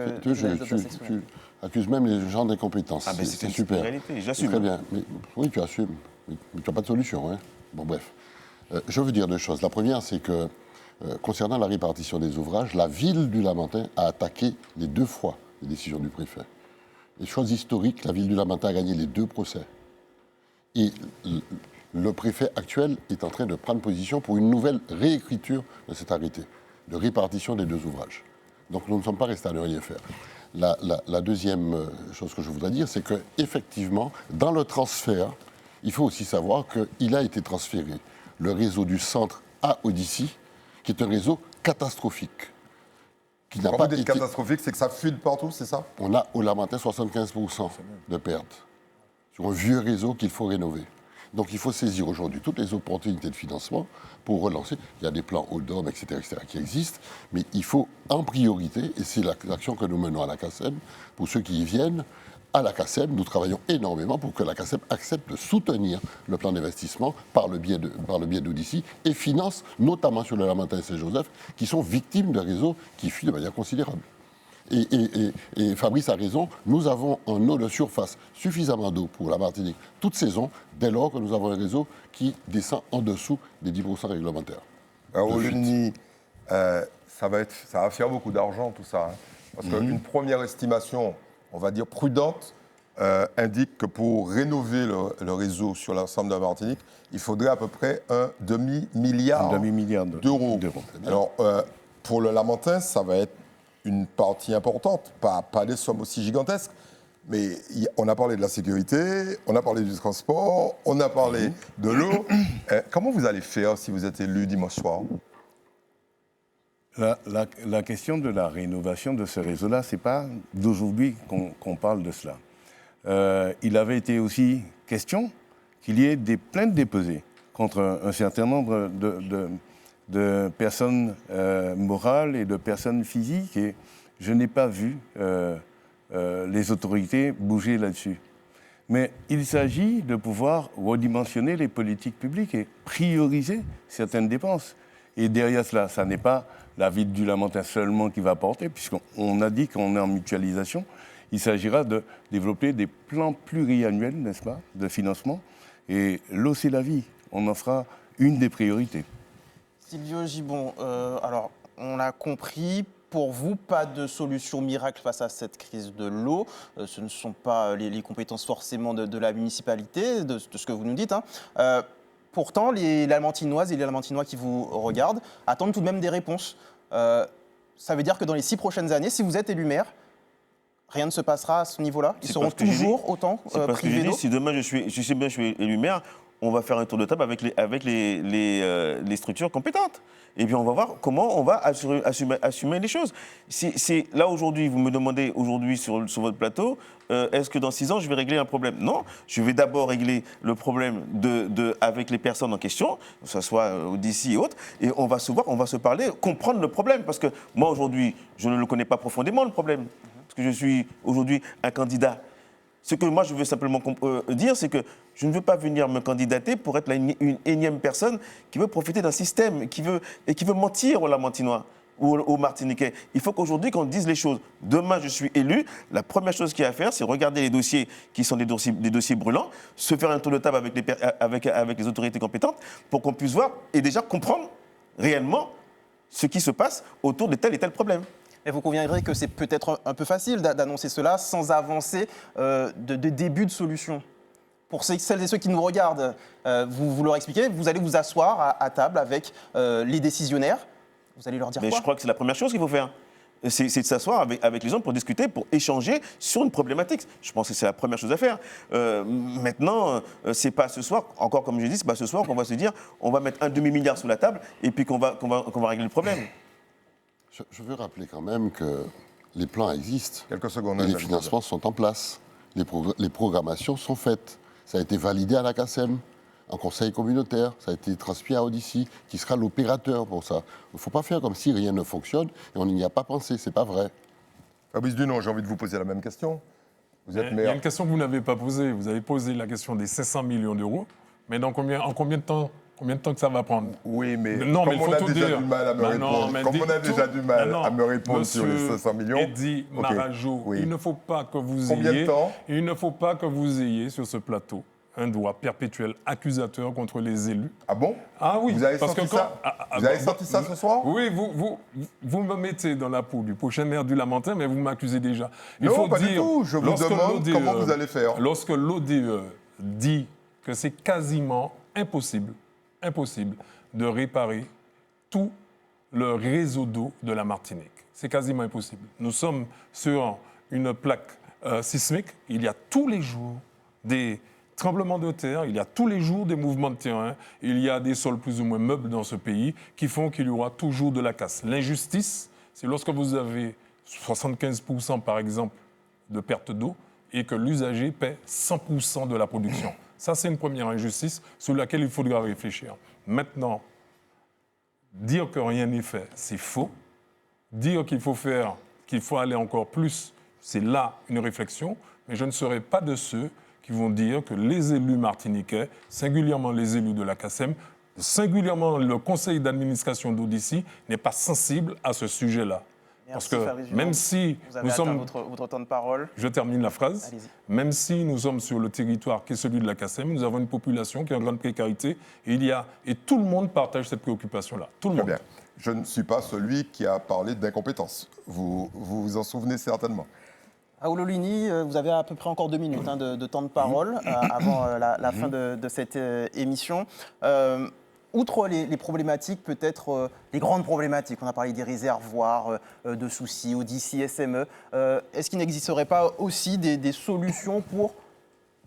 tu accuses même les gens d'incompétence. Ah, mais c'est une super. réalité, C'est j'assume. très bien. Mais, oui, tu assumes. Mais tu n'as pas de solution. Hein. Bon, bref. Je veux dire deux choses. La première, c'est que concernant la répartition des ouvrages, la ville du Lamentin a attaqué les 2 fois les décisions du préfet. Et chose historique, la ville du Lamentin a gagné les 2 procès. Et le préfet actuel est en train de prendre position pour une nouvelle réécriture de cet arrêté, de répartition des 2 ouvrages. Donc nous ne sommes pas restés à ne rien faire. La deuxième chose que je voudrais dire, c'est qu'effectivement, dans le transfert, il faut aussi savoir qu'il a été transféré le réseau du centre à Odyssey, qui est un réseau catastrophique. Qui n'a Quand pas vous dites été... catastrophique, c'est que ça fuit de partout, c'est ça? On a au Lamentin 75% de pertes sur un vieux réseau qu'il faut rénover. Donc il faut saisir aujourd'hui toutes les opportunités de financement pour relancer. Il y a des plans Odom, etc., qui existent, mais il faut en priorité, et c'est l'action que nous menons à la CACEM, pour ceux qui y viennent, à la CACEM, nous travaillons énormément pour que la CACEM accepte de soutenir le plan d'investissement par le biais d'Odyssey et finance, notamment sur le Lamentin et Saint-Joseph, qui sont victimes de réseaux qui fuient de manière considérable. Et Fabrice a raison, nous avons en eau de surface suffisamment d'eau pour la Martinique toute saison, dès lors que nous avons un réseau qui descend en dessous des 10% réglementaires. Alors, Oluni, ça va faire beaucoup d'argent, tout ça. Hein, parce qu'une première estimation, on va dire prudente, indique que pour rénover le réseau sur l'ensemble de la Martinique, il faudrait à peu près un demi-milliard d'euros. Alors, pour le Lamentin, ça va être une partie importante, pas des sommes aussi gigantesques, mais on a parlé de la sécurité, on a parlé du transport, on a parlé de l'eau. Comment vous allez faire si vous êtes élu dimanche soir? La question de la rénovation de ce réseau-là, ce n'est pas d'aujourd'hui qu'on parle de cela. Il avait été aussi question qu'il y ait des plaintes déposées contre un certain nombre de personnes morales et de personnes physiques, et je n'ai pas vu les autorités bouger là-dessus. Mais il s'agit de pouvoir redimensionner les politiques publiques et prioriser certaines dépenses. Et derrière cela, ça n'est pas la ville du Lamentin seulement qui va porter, puisqu'on a dit qu'on est en mutualisation. Il s'agira de développer des plans pluriannuels, n'est-ce pas, de financement. Et l'eau, c'est la vie. On en fera une des priorités. Silvio Gibon, alors on a compris, pour vous, pas de solution miracle face à cette crise de l'eau. Ce ne sont pas les compétences forcément de la municipalité, de ce que vous nous dites. Hein. Pourtant, les Lamantinoises et les Lamantinois qui vous regardent attendent tout de même des réponses. Ça veut dire que dans les 6 prochaines années, si vous êtes élu maire, rien ne se passera à ce niveau-là? Ils seront toujours autant privés d'eau? Si demain je suis élu maire, on va faire un tour de table avec les structures compétentes. Et puis on va voir comment on va assumer les choses. Là aujourd'hui, vous me demandez aujourd'hui sur votre plateau, est-ce que dans 6 ans je vais régler un problème? Non, je vais d'abord régler le problème avec les personnes en question, que ce soit d'ici et autres, et on va se voir, on va se parler, comprendre le problème. Parce que moi aujourd'hui, je ne le connais pas profondément le problème, parce que je suis aujourd'hui un candidat. Ce que moi je veux simplement dire, c'est que je ne veux pas venir me candidater pour être une énième personne qui veut profiter d'un système, qui veut mentir aux Lamantinois ou aux Martiniquais. Il faut qu'aujourd'hui qu'on dise les choses. Demain, je suis élu. La première chose qu'il y a à faire, c'est regarder les dossiers qui sont des dossiers brûlants, se faire un tour de table avec les autorités compétentes pour qu'on puisse voir et déjà comprendre réellement ce qui se passe autour de tel et tel problème. Et vous conviendrez que c'est peut-être un peu facile d'annoncer cela sans avancer de début de solution. Pour celles et ceux qui nous regardent, vous leur expliquez, vous allez vous asseoir à table avec les décisionnaires, vous allez leur dire quoi? Je crois que c'est la première chose qu'il faut faire. C'est de s'asseoir avec les gens pour discuter, pour échanger sur une problématique. Je pense que c'est la première chose à faire. Maintenant, c'est pas ce soir, encore comme je dis, c'est pas ce soir qu'on va se dire on va mettre un demi-milliard sous la table et puis qu'on va régler le problème. Je veux rappeler quand même que les plans existent. Quelques secondes. Et les financements sont en place. Les programmations sont faites. Ça a été validé à la CACEM, en conseil communautaire. Ça a été transmis à Odyssey, qui sera l'opérateur pour ça. Il ne faut pas faire comme si rien ne fonctionne et on n'y a pas pensé. Ce n'est pas vrai. Fabrice Dunon, j'ai envie de vous poser la même question. Vous êtes Il y a une question que vous n'avez pas posée. Vous avez posé la question des 500 millions d'euros. Mais en combien de temps que ça va prendre? Oui, mais non, comme mais on a déjà du mal à me répondre, comme on a déjà du mal à me répondre sur les 500 millions... Eddy Marajo, oui. Il ne faut pas que vous Combien de temps? Il ne faut pas que vous ayez sur ce plateau un droit perpétuel accusateur contre les élus. Ah bon? Ah oui. Vous avez senti ça? Vous avez senti ça ce soir? Oui, vous me mettez dans la peau du prochain maire du Lamentin, mais vous m'accusez déjà. Non, pas du tout. Je vous demande comment vous allez faire. Lorsque l'ODE dit que c'est quasiment impossible de réparer tout le réseau d'eau de la Martinique. C'est quasiment impossible. Nous sommes sur une plaque sismique. Il y a tous les jours des tremblements de terre, il y a tous les jours des mouvements de terrain, il y a des sols plus ou moins meubles dans ce pays qui font qu'il y aura toujours de la casse. L'injustice, c'est lorsque vous avez 75% par exemple de perte d'eau et que l'usager paie 100% de la production. Ça, c'est une première injustice sur laquelle il faudra réfléchir. Maintenant, dire que rien n'est fait, c'est faux. Dire qu'il faut aller encore plus, c'est là une réflexion. Mais je ne serai pas de ceux qui vont dire que les élus martiniquais, singulièrement les élus de la CACEM, singulièrement le conseil d'administration d'Odyssey, n'est pas sensible à ce sujet-là. Parce que même si nous sommes... votre temps de parole. Je termine la phrase. Allez-y. Même si nous sommes sur le territoire qui est celui de la CACEM, nous avons une population qui est en grande précarité et tout le monde partage cette préoccupation-là. Tout le monde. Très bien. Je ne suis pas celui qui a parlé d'incompétence. Vous vous en souvenez certainement. Raoul Olini, vous avez à peu près encore 2 minutes de temps de parole avant la fin de cette émission. Outre les problématiques, peut-être les grandes problématiques, on a parlé des réservoirs, de soucis, Odyssey, SME, est-ce qu'il n'existerait pas aussi des solutions pour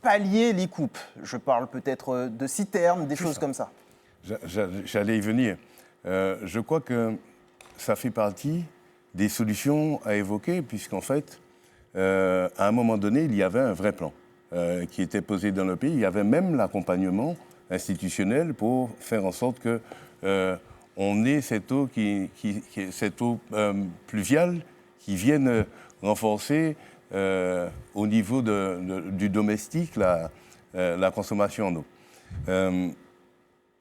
pallier les coupes? Je parle peut-être de citernes, des choses comme ça. J'allais y venir. Je crois que ça fait partie des solutions à évoquer, puisqu'en fait, à un moment donné, il y avait un vrai plan qui était posé dans le pays. Il y avait même l'accompagnement institutionnel pour faire en sorte que on ait cette eau, cette eau pluviale qui vienne renforcer au niveau du domestique la consommation en eau.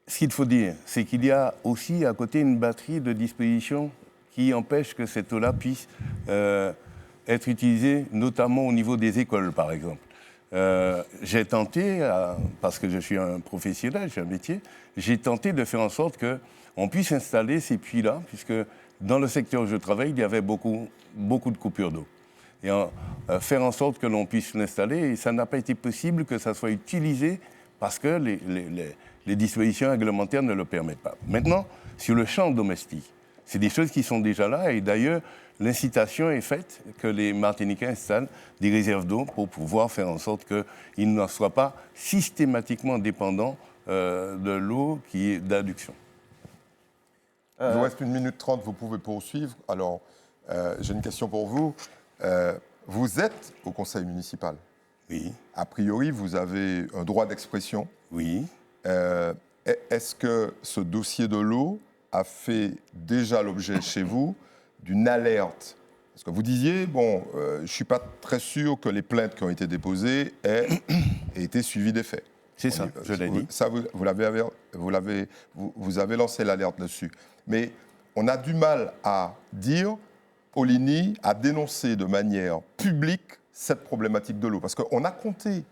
Ce qu'il faut dire, c'est qu'il y a aussi à côté une batterie de dispositions qui empêchent que cette eau-là puisse être utilisée, notamment au niveau des écoles, par exemple. J'ai tenté, parce que je suis un professionnel, j'ai un métier, j'ai tenté de faire en sorte qu'on puisse installer ces puits-là, puisque dans le secteur où je travaille, il y avait beaucoup de coupures d'eau. Et faire en sorte que l'on puisse l'installer, et ça n'a pas été possible que ça soit utilisé parce que les dispositions réglementaires ne le permettent pas. Maintenant, sur le champ domestique, c'est des choses qui sont déjà là, et d'ailleurs, l'incitation est faite que les Martiniquais installent des réserves d'eau pour pouvoir faire en sorte qu'ils ne soient pas systématiquement dépendants de l'eau qui est d'adduction. Il vous reste 1 minute 30, vous pouvez poursuivre. Alors, j'ai une question pour vous. Vous êtes au conseil municipal. Oui, A priori, vous avez un droit d'expression. oui. Est-ce que ce dossier de l'eau a fait déjà l'objet chez vous d'une alerte? Parce que vous disiez, bon, je ne suis pas très sûr que les plaintes qui ont été déposées aient été suivies des faits. C'est ça, je l'ai dit. Ça, vous avez lancé l'alerte dessus. Mais on a du mal à dire, Poligny a dénoncé de manière publique cette problématique de l'eau. Parce qu'on a compté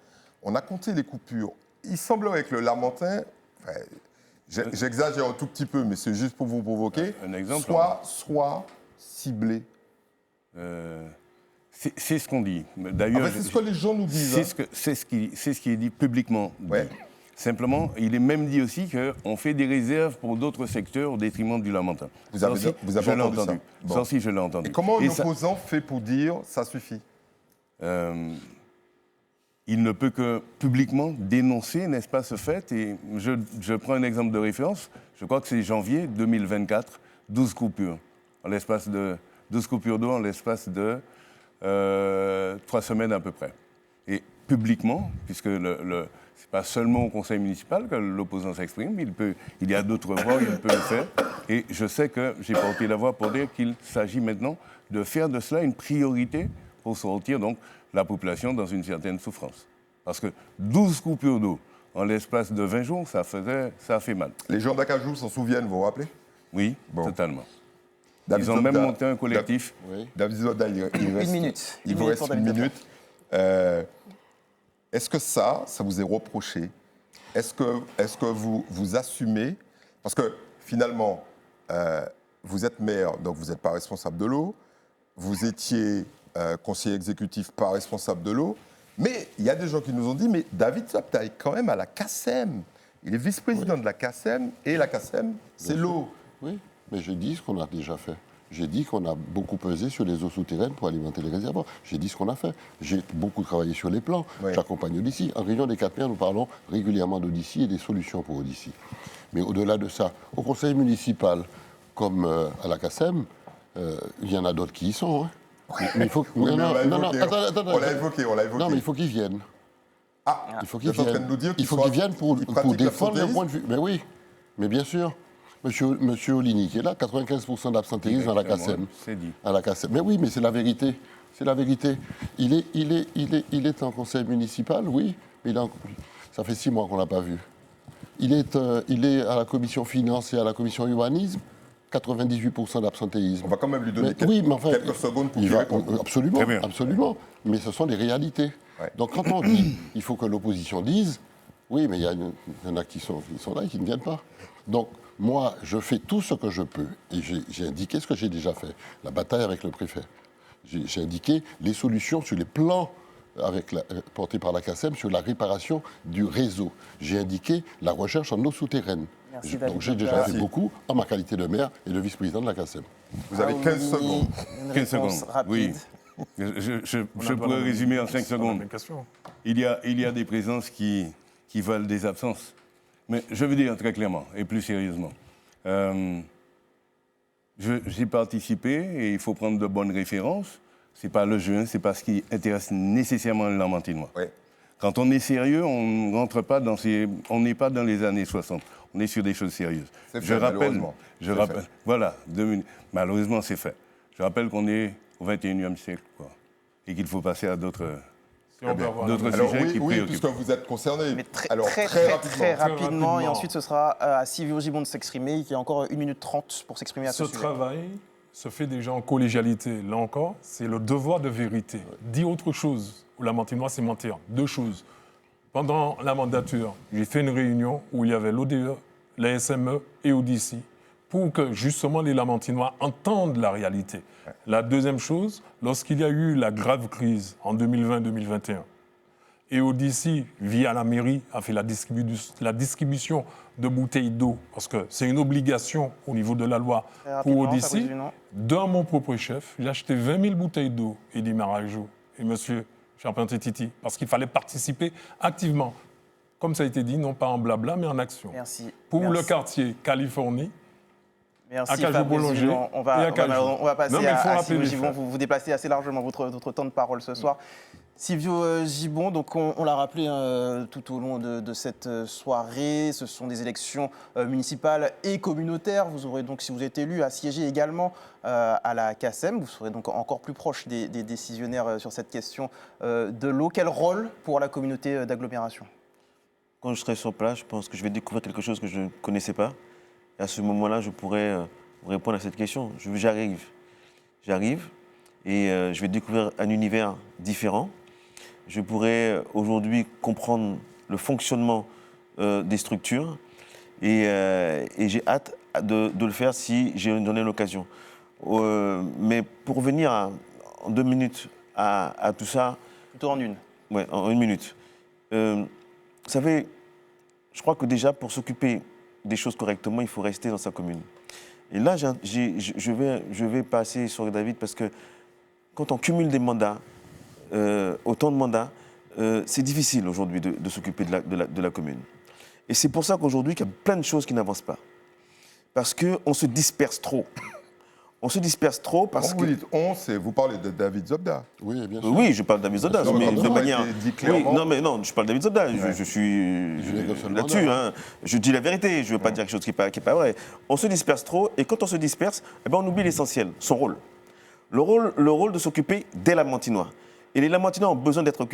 les coupures. Il semblerait que le Lamentin, j'exagère un tout petit peu, mais c'est juste pour vous provoquer, Un exemple, soit ciblé. C'est ce qu'on dit. D'ailleurs, C'est ce que les gens nous disent. c'est ce qui est dit publiquement. Ouais. Simplement, il est même dit aussi qu'on fait des réserves pour d'autres secteurs au détriment du Lamentin. Vous avez Ça aussi, entendu je l'ai ça. Bon. Ça aussi, je l'ai entendu. Et comment un Et ça- opposant fait pour dire ça suffit? Il ne peut que publiquement dénoncer, n'est-ce pas, ce fait. Et je prends un exemple de référence. Je crois que c'est janvier 2024, 12 coupures. 12 coupures d'eau en l'espace de 3 semaines à peu près. Et publiquement, puisque c'est pas seulement au conseil municipal que l'opposant s'exprime, il y a d'autres voies, il peut le faire. Et je sais que j'ai porté la voix pour dire qu'il s'agit maintenant de faire de cela une priorité pour sortir donc la population dans une certaine souffrance. Parce que 12 coupures d'eau en l'espace de 20 jours, ça a fait mal. Les gens d'Acajou s'en souviennent, vous vous rappelez? Oui, Bon. totalement. David Ils ont même Zobda- monté un collectif. Oui. David Zobda, il reste, minute. Il Une vous minute reste pour une David minute. Est-ce que ça vous est reproché? Est-ce que vous assumez? Parce que finalement, vous êtes maire, donc vous n'êtes pas responsable de l'eau. Vous étiez conseiller exécutif, pas responsable de l'eau. Mais il y a des gens qui nous ont dit, mais David Zobda est quand même à la CACEM. Il est vice-président de la CACEM, et la CACEM, c'est Bien sûr. l'eau. Oui, mais j'ai dit ce qu'on a déjà fait. J'ai dit qu'on a beaucoup pesé sur les eaux souterraines pour alimenter les réservoirs. J'ai dit ce qu'on a fait. J'ai beaucoup travaillé sur les plans. Oui. J'accompagne Odyssey. En réunion des 4 maires, nous parlons régulièrement d'Odyssey et des solutions pour Odyssey. Mais au-delà de ça, au conseil municipal, comme à la CACEM, il y en a d'autres qui y sont. Hein. Mais il faut que... Oui, mais on l'a évoqué, attends. on l'a évoqué. Non, mais il faut qu'ils viennent. Ah, Il faut vous qu'ils êtes en train viennent. de nous dire Il faut qu'ils viennent pour pratiquent défendre leur l'absentéisme? point de vue. Mais oui, mais bien sûr. Monsieur Oligny qui est là, 95% d'absentéisme à la CACEM. C'est dit. À la CACEM. Mais oui, mais c'est la vérité. C'est la vérité. Il est en conseil municipal, oui, mais ça fait 6 mois qu'on ne l'a pas vu. Il est à la commission finance et à la commission urbanisme, 98% d'absentéisme. On va quand même lui donner quelques secondes pour il qu'il va, réponde. absolument, Très bien. absolument. Mais ce sont des réalités. Ouais. Donc quand on dit, il faut que l'opposition dise, oui, mais il y en a qui sont là et qui ne viennent pas. Donc moi, je fais tout ce que je peux. Et j'ai indiqué ce que j'ai déjà fait. La bataille avec le préfet. J'ai indiqué les solutions sur les plans portés par la CACEM sur la réparation du réseau. J'ai indiqué la recherche en eau souterraine. Merci, Donc j'ai David déjà Zobda. fait beaucoup en ma qualité de maire et de vice-président de la CACEM. Vous avez 15 secondes. Une 15 réponse secondes, rapide. oui. Je pourrais résumer en 5 secondes. Il y a des présences qui valent des absences. Mais je veux dire très clairement et plus sérieusement. J'ai participé et il faut prendre de bonnes références. Ce n'est pas le jeu, ce n'est pas ce qui intéresse nécessairement le Lamentinois. Ouais. Quand on est sérieux, on rentre pas on n'est pas dans les années 60. On est sur des choses sérieuses. C'est fait, malheureusement. C'est fait. Voilà, malheureusement c'est fait. Je rappelle qu'on est au XXIe siècle, quoi, et qu'il faut passer à d'autres Alors sujets oui, qui oui, préoccupent. puisque vous êtes concerné. Mais très, Alors, très rapidement. Et rapidement. ensuite, ce sera à Sylvie Gibon de s'exprimer. Il y a encore 1 minute 30 pour s'exprimer à ce Ce sujet. travail se fait déjà en collégialité. Là encore, c'est le devoir de vérité. Dire autre chose au Lamentinois, c'est mentir. 2 choses. Pendant la mandature, j'ai fait une réunion où il y avait l'ODE, la SME et Odyssey pour que justement les Lamentinois entendent la réalité. La deuxième chose, lorsqu'il y a eu la grave crise en 2020-2021, et Odyssey, via la mairie, a fait la distribution de bouteilles d'eau, parce que c'est une obligation au niveau de la loi Très pour rapidement, Odyssey. Fabrice Dunant. Dans mon propre chef, j'ai acheté 20 000 bouteilles d'eau, Eddy Marajou et M. Charpentier-Titi, parce qu'il fallait participer activement. comme ça a été dit, non pas en blabla, mais en action. Merci. Pour Merci. le quartier Californie, Merci à Cajou Fabrice Boulanger Gillon. On va, et à Cajou. on va passer Non, mais il faut à rappeler Sylvio les Gibon. faits. Vous déplacez assez largement votre temps de parole ce soir. Sylvio Gibon, donc on l'a rappelé tout au long de cette soirée, ce sont des élections municipales et communautaires. Vous aurez donc, si vous êtes élu, à siéger également à la CACEM. Vous serez donc encore plus proche des décisionnaires sur cette question de l'eau. Quel rôle pour la communauté d'agglomération? Quand je serai sur place, je pense que je vais découvrir quelque chose que je ne connaissais pas. Et à ce moment-là, je pourrai vous répondre à cette question. J'arrive et je vais découvrir un univers différent. Je pourrai aujourd'hui comprendre le fonctionnement des structures et j'ai hâte de le faire si j'ai donné l'occasion. Mais pour revenir en 2 minutes à tout ça... Plutôt en une. Oui, en 1 minute. Vous savez, je crois que déjà, pour s'occuper des choses correctement, il faut rester dans sa commune. Et là, je vais passer sur David parce que quand on cumule des mandats, autant de mandats, c'est difficile aujourd'hui de s'occuper de la commune. Et c'est pour ça qu'aujourd'hui, il y a plein de choses qui n'avancent pas. Parce qu'on se disperse trop. On se disperse trop parce Quand que... vous dites on, vous parlez de David Zobda. Oui, bien sûr. Oui, je parle de David Zobda, Non, mais mais de ça a manière... été dit Oui, clairement. non, je parle de David Zobda, Ouais. je suis négocie le là-dessus. mandat. Hein. Je dis la vérité, je ne veux pas dire quelque chose qui n'est pas vrai. On se disperse trop, et quand on se disperse, eh ben, on oublie l'essentiel, son rôle. Le rôle de s'occuper des Lamantinois. Et les Lamantinois ont besoin d'être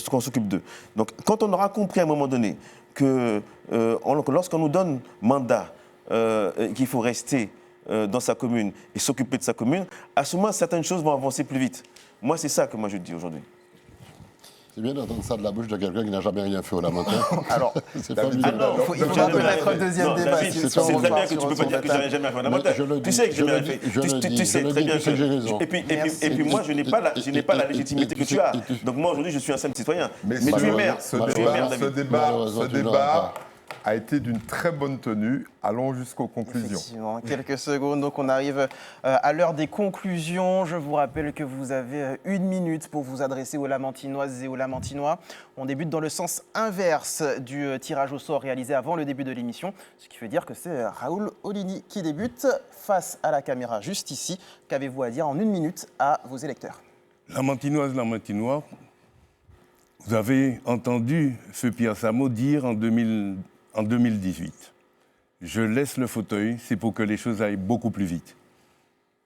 qu'on s'occupe d'eux. Donc, quand on aura compris à un moment donné que lorsqu'on nous donne mandat, qu'il faut rester dans sa commune et s'occuper de sa commune, à ce moment, certaines choses vont avancer plus vite. Moi, c'est ça que moi je dis aujourd'hui. C'est bien d'entendre ça de la bouche de quelqu'un qui n'a jamais rien fait au Lamentin. Alors, C'est David fabuleux. Zobda, il faudra peut-être un deuxième débat. David, si c'est on très repart bien que tu sur peux pas son dire que bataille. j'avais jamais fait un Mais inventaire. je le Tu dis, sais que je j'ai le bien dis, fait. je le dis, Tu sais je le très dis, bien tu sais que j'ai raison. Et puis Merci. moi, je n'ai pas la légitimité que tu as. Donc moi, aujourd'hui, je suis un simple citoyen. Mais tu es maire. Ce Tu es maire, débat, David. a été d'une très bonne tenue. Allons jusqu'aux conclusions. Effectivement, quelques secondes, donc on arrive à l'heure des conclusions. Je vous rappelle que vous avez 1 minute pour vous adresser aux Lamantinoises et aux Lamantinois. On débute dans le sens inverse du tirage au sort réalisé avant le début de l'émission, ce qui veut dire que c'est Raoul Olini qui débute face à la caméra juste ici. Qu'avez-vous à dire en 1 minute à vos électeurs? Lamantinoise, Lamantinois, vous avez entendu Feu Pierre Samo dire en 2018, je laisse le fauteuil, c'est pour que les choses aillent beaucoup plus vite.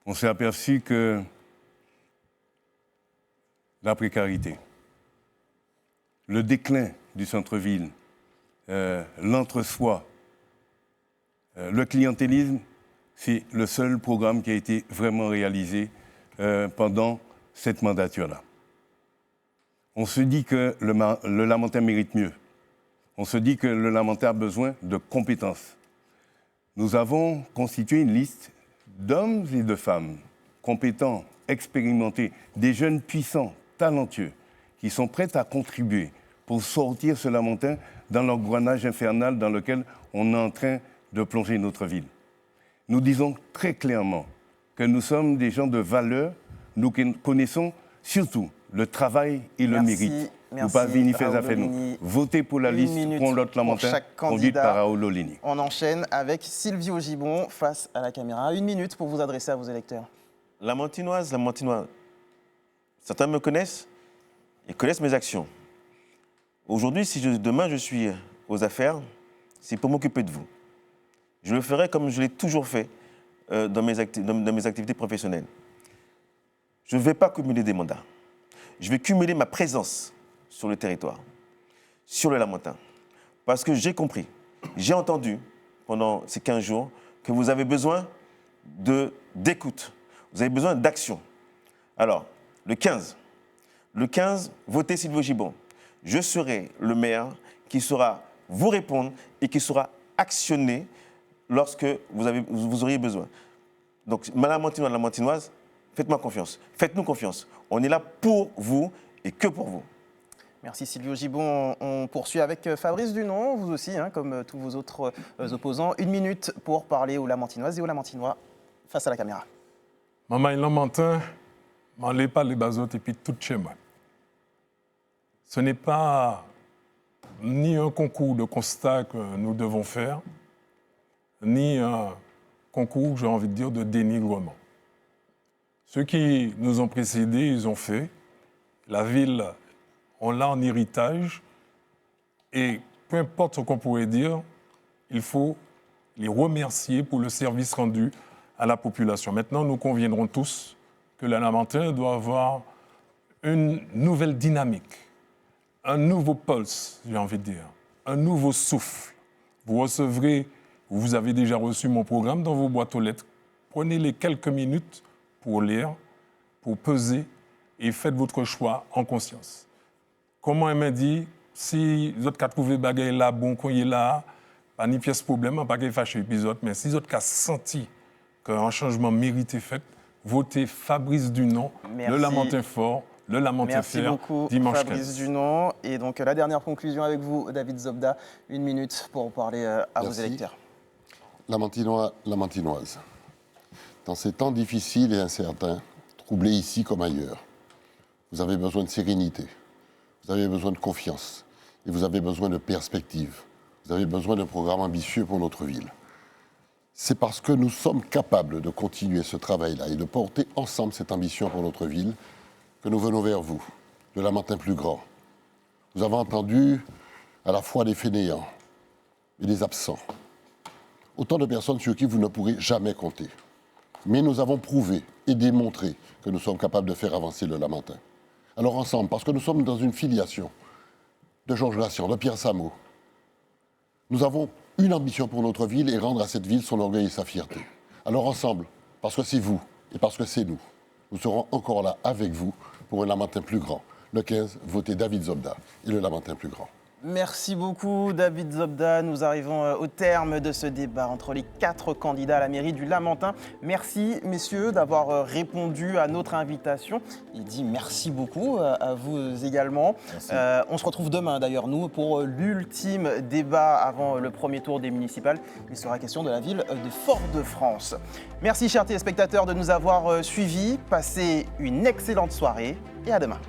On s'est aperçu que la précarité, le déclin du centre-ville, l'entre-soi, le clientélisme, c'est le seul programme qui a été vraiment réalisé pendant cette mandature-là. On se dit que le Lamentin mérite mieux. On se dit que le Lamentin a besoin de compétences. Nous avons constitué une liste d'hommes et de femmes compétents, expérimentés, des jeunes puissants, talentueux, qui sont prêts à contribuer pour sortir ce Lamentin dans l'engrenage infernal dans lequel on est en train de plonger notre ville. Nous disons très clairement que nous sommes des gens de valeur, nous connaissons surtout le travail et le mérite. Vous pas venir faire affaire nous. Votez pour la liste pour l'autre Lamentin, conduite par Raoul Olini. On enchaîne avec Sylvio Gibon face à la caméra. 1 minute pour vous adresser à vos électeurs. Lamantinoise, certains me connaissent et connaissent mes actions. Aujourd'hui, si demain je suis aux affaires, c'est pour m'occuper de vous. Je le ferai comme je l'ai toujours fait dans mes activités professionnelles. Je ne vais pas cumuler des mandats. Je vais cumuler ma présence sur le territoire, sur le Lamentin. Parce que j'ai compris, j'ai entendu pendant ces 15 jours que vous avez besoin d'écoute, vous avez besoin d'action. Alors, le 15, votez Sylvio Gibon. Je serai le maire qui saura vous répondre et qui saura actionner lorsque vous auriez besoin. Donc, Lamantinois, Lamantinoise, faites-moi confiance, faites-nous confiance. On est là pour vous et que pour vous. Merci Sylvio Gibon. On poursuit avec Fabrice Dunon, vous aussi, hein, comme tous vos autres opposants. 1 minute pour parler aux Lamantinoises et aux Lamantinois face à la caméra. Maman, il Lamentin, m'enlève pas les bazotes et puis tout chez moi. Ce n'est pas ni un concours de constat que nous devons faire, ni un concours, j'ai envie de dire, de dénigrement. Ceux qui nous ont précédés, ils ont fait. La ville, on l'a en héritage. Et peu importe ce qu'on pourrait dire, il faut les remercier pour le service rendu à la population. Maintenant, nous conviendrons tous que la Lamentin doit avoir une nouvelle dynamique, un nouveau pulse, j'ai envie de dire, un nouveau souffle. Vous recevrez, vous avez déjà reçu mon programme dans vos boîtes aux lettres. Prenez les quelques minutes pour lire, pour peser et faites votre choix en conscience. Comment elle m'a dit, si vous avez trouvé bagaille là, bon, qu'on y est là, pas ni pièce problème, pas qu'il fâche l'épisode, mais si vous avez senti qu'un changement mérité fait, votez Fabrice Dunon, Merci. le Lamentin fort, le Lamentin Merci fier, beaucoup, dimanche Fabrice 15. Dunon. Et donc, la dernière conclusion avec vous, David Zobda. 1 minute pour parler à vos Merci. électeurs. Lamantinois, Lamantinoise, dans ces temps difficiles et incertains, troublés ici comme ailleurs, vous avez besoin de sérénité, vous avez besoin de confiance et vous avez besoin de perspective. Vous avez besoin d'un programme ambitieux pour notre ville. C'est parce que nous sommes capables de continuer ce travail-là et de porter ensemble cette ambition pour notre ville que nous venons vers vous, le Lamentin plus grand. Vous avez entendu à la fois des fainéants et des absents. Autant de personnes sur qui vous ne pourrez jamais compter. Mais nous avons prouvé et démontré que nous sommes capables de faire avancer le Lamentin. Alors ensemble, parce que nous sommes dans une filiation de Georges Lassian, de Pierre Samo, nous avons une ambition pour notre ville et rendre à cette ville son orgueil et sa fierté. Alors ensemble, parce que c'est vous et parce que c'est nous, nous serons encore là avec vous pour un Lamentin plus grand. Le 15, votez David Zobda et le Lamentin plus grand. Merci beaucoup, David Zobda. Nous arrivons au terme de ce débat entre les 4 candidats à la mairie du Lamentin. Merci, messieurs, d'avoir répondu à notre invitation. Il dit merci beaucoup à vous également. On se retrouve demain, d'ailleurs, nous, pour l'ultime débat avant le premier tour des municipales. Il sera question de la ville de Fort-de-France. Merci, chers téléspectateurs, de nous avoir suivis. Passez une excellente soirée et à demain.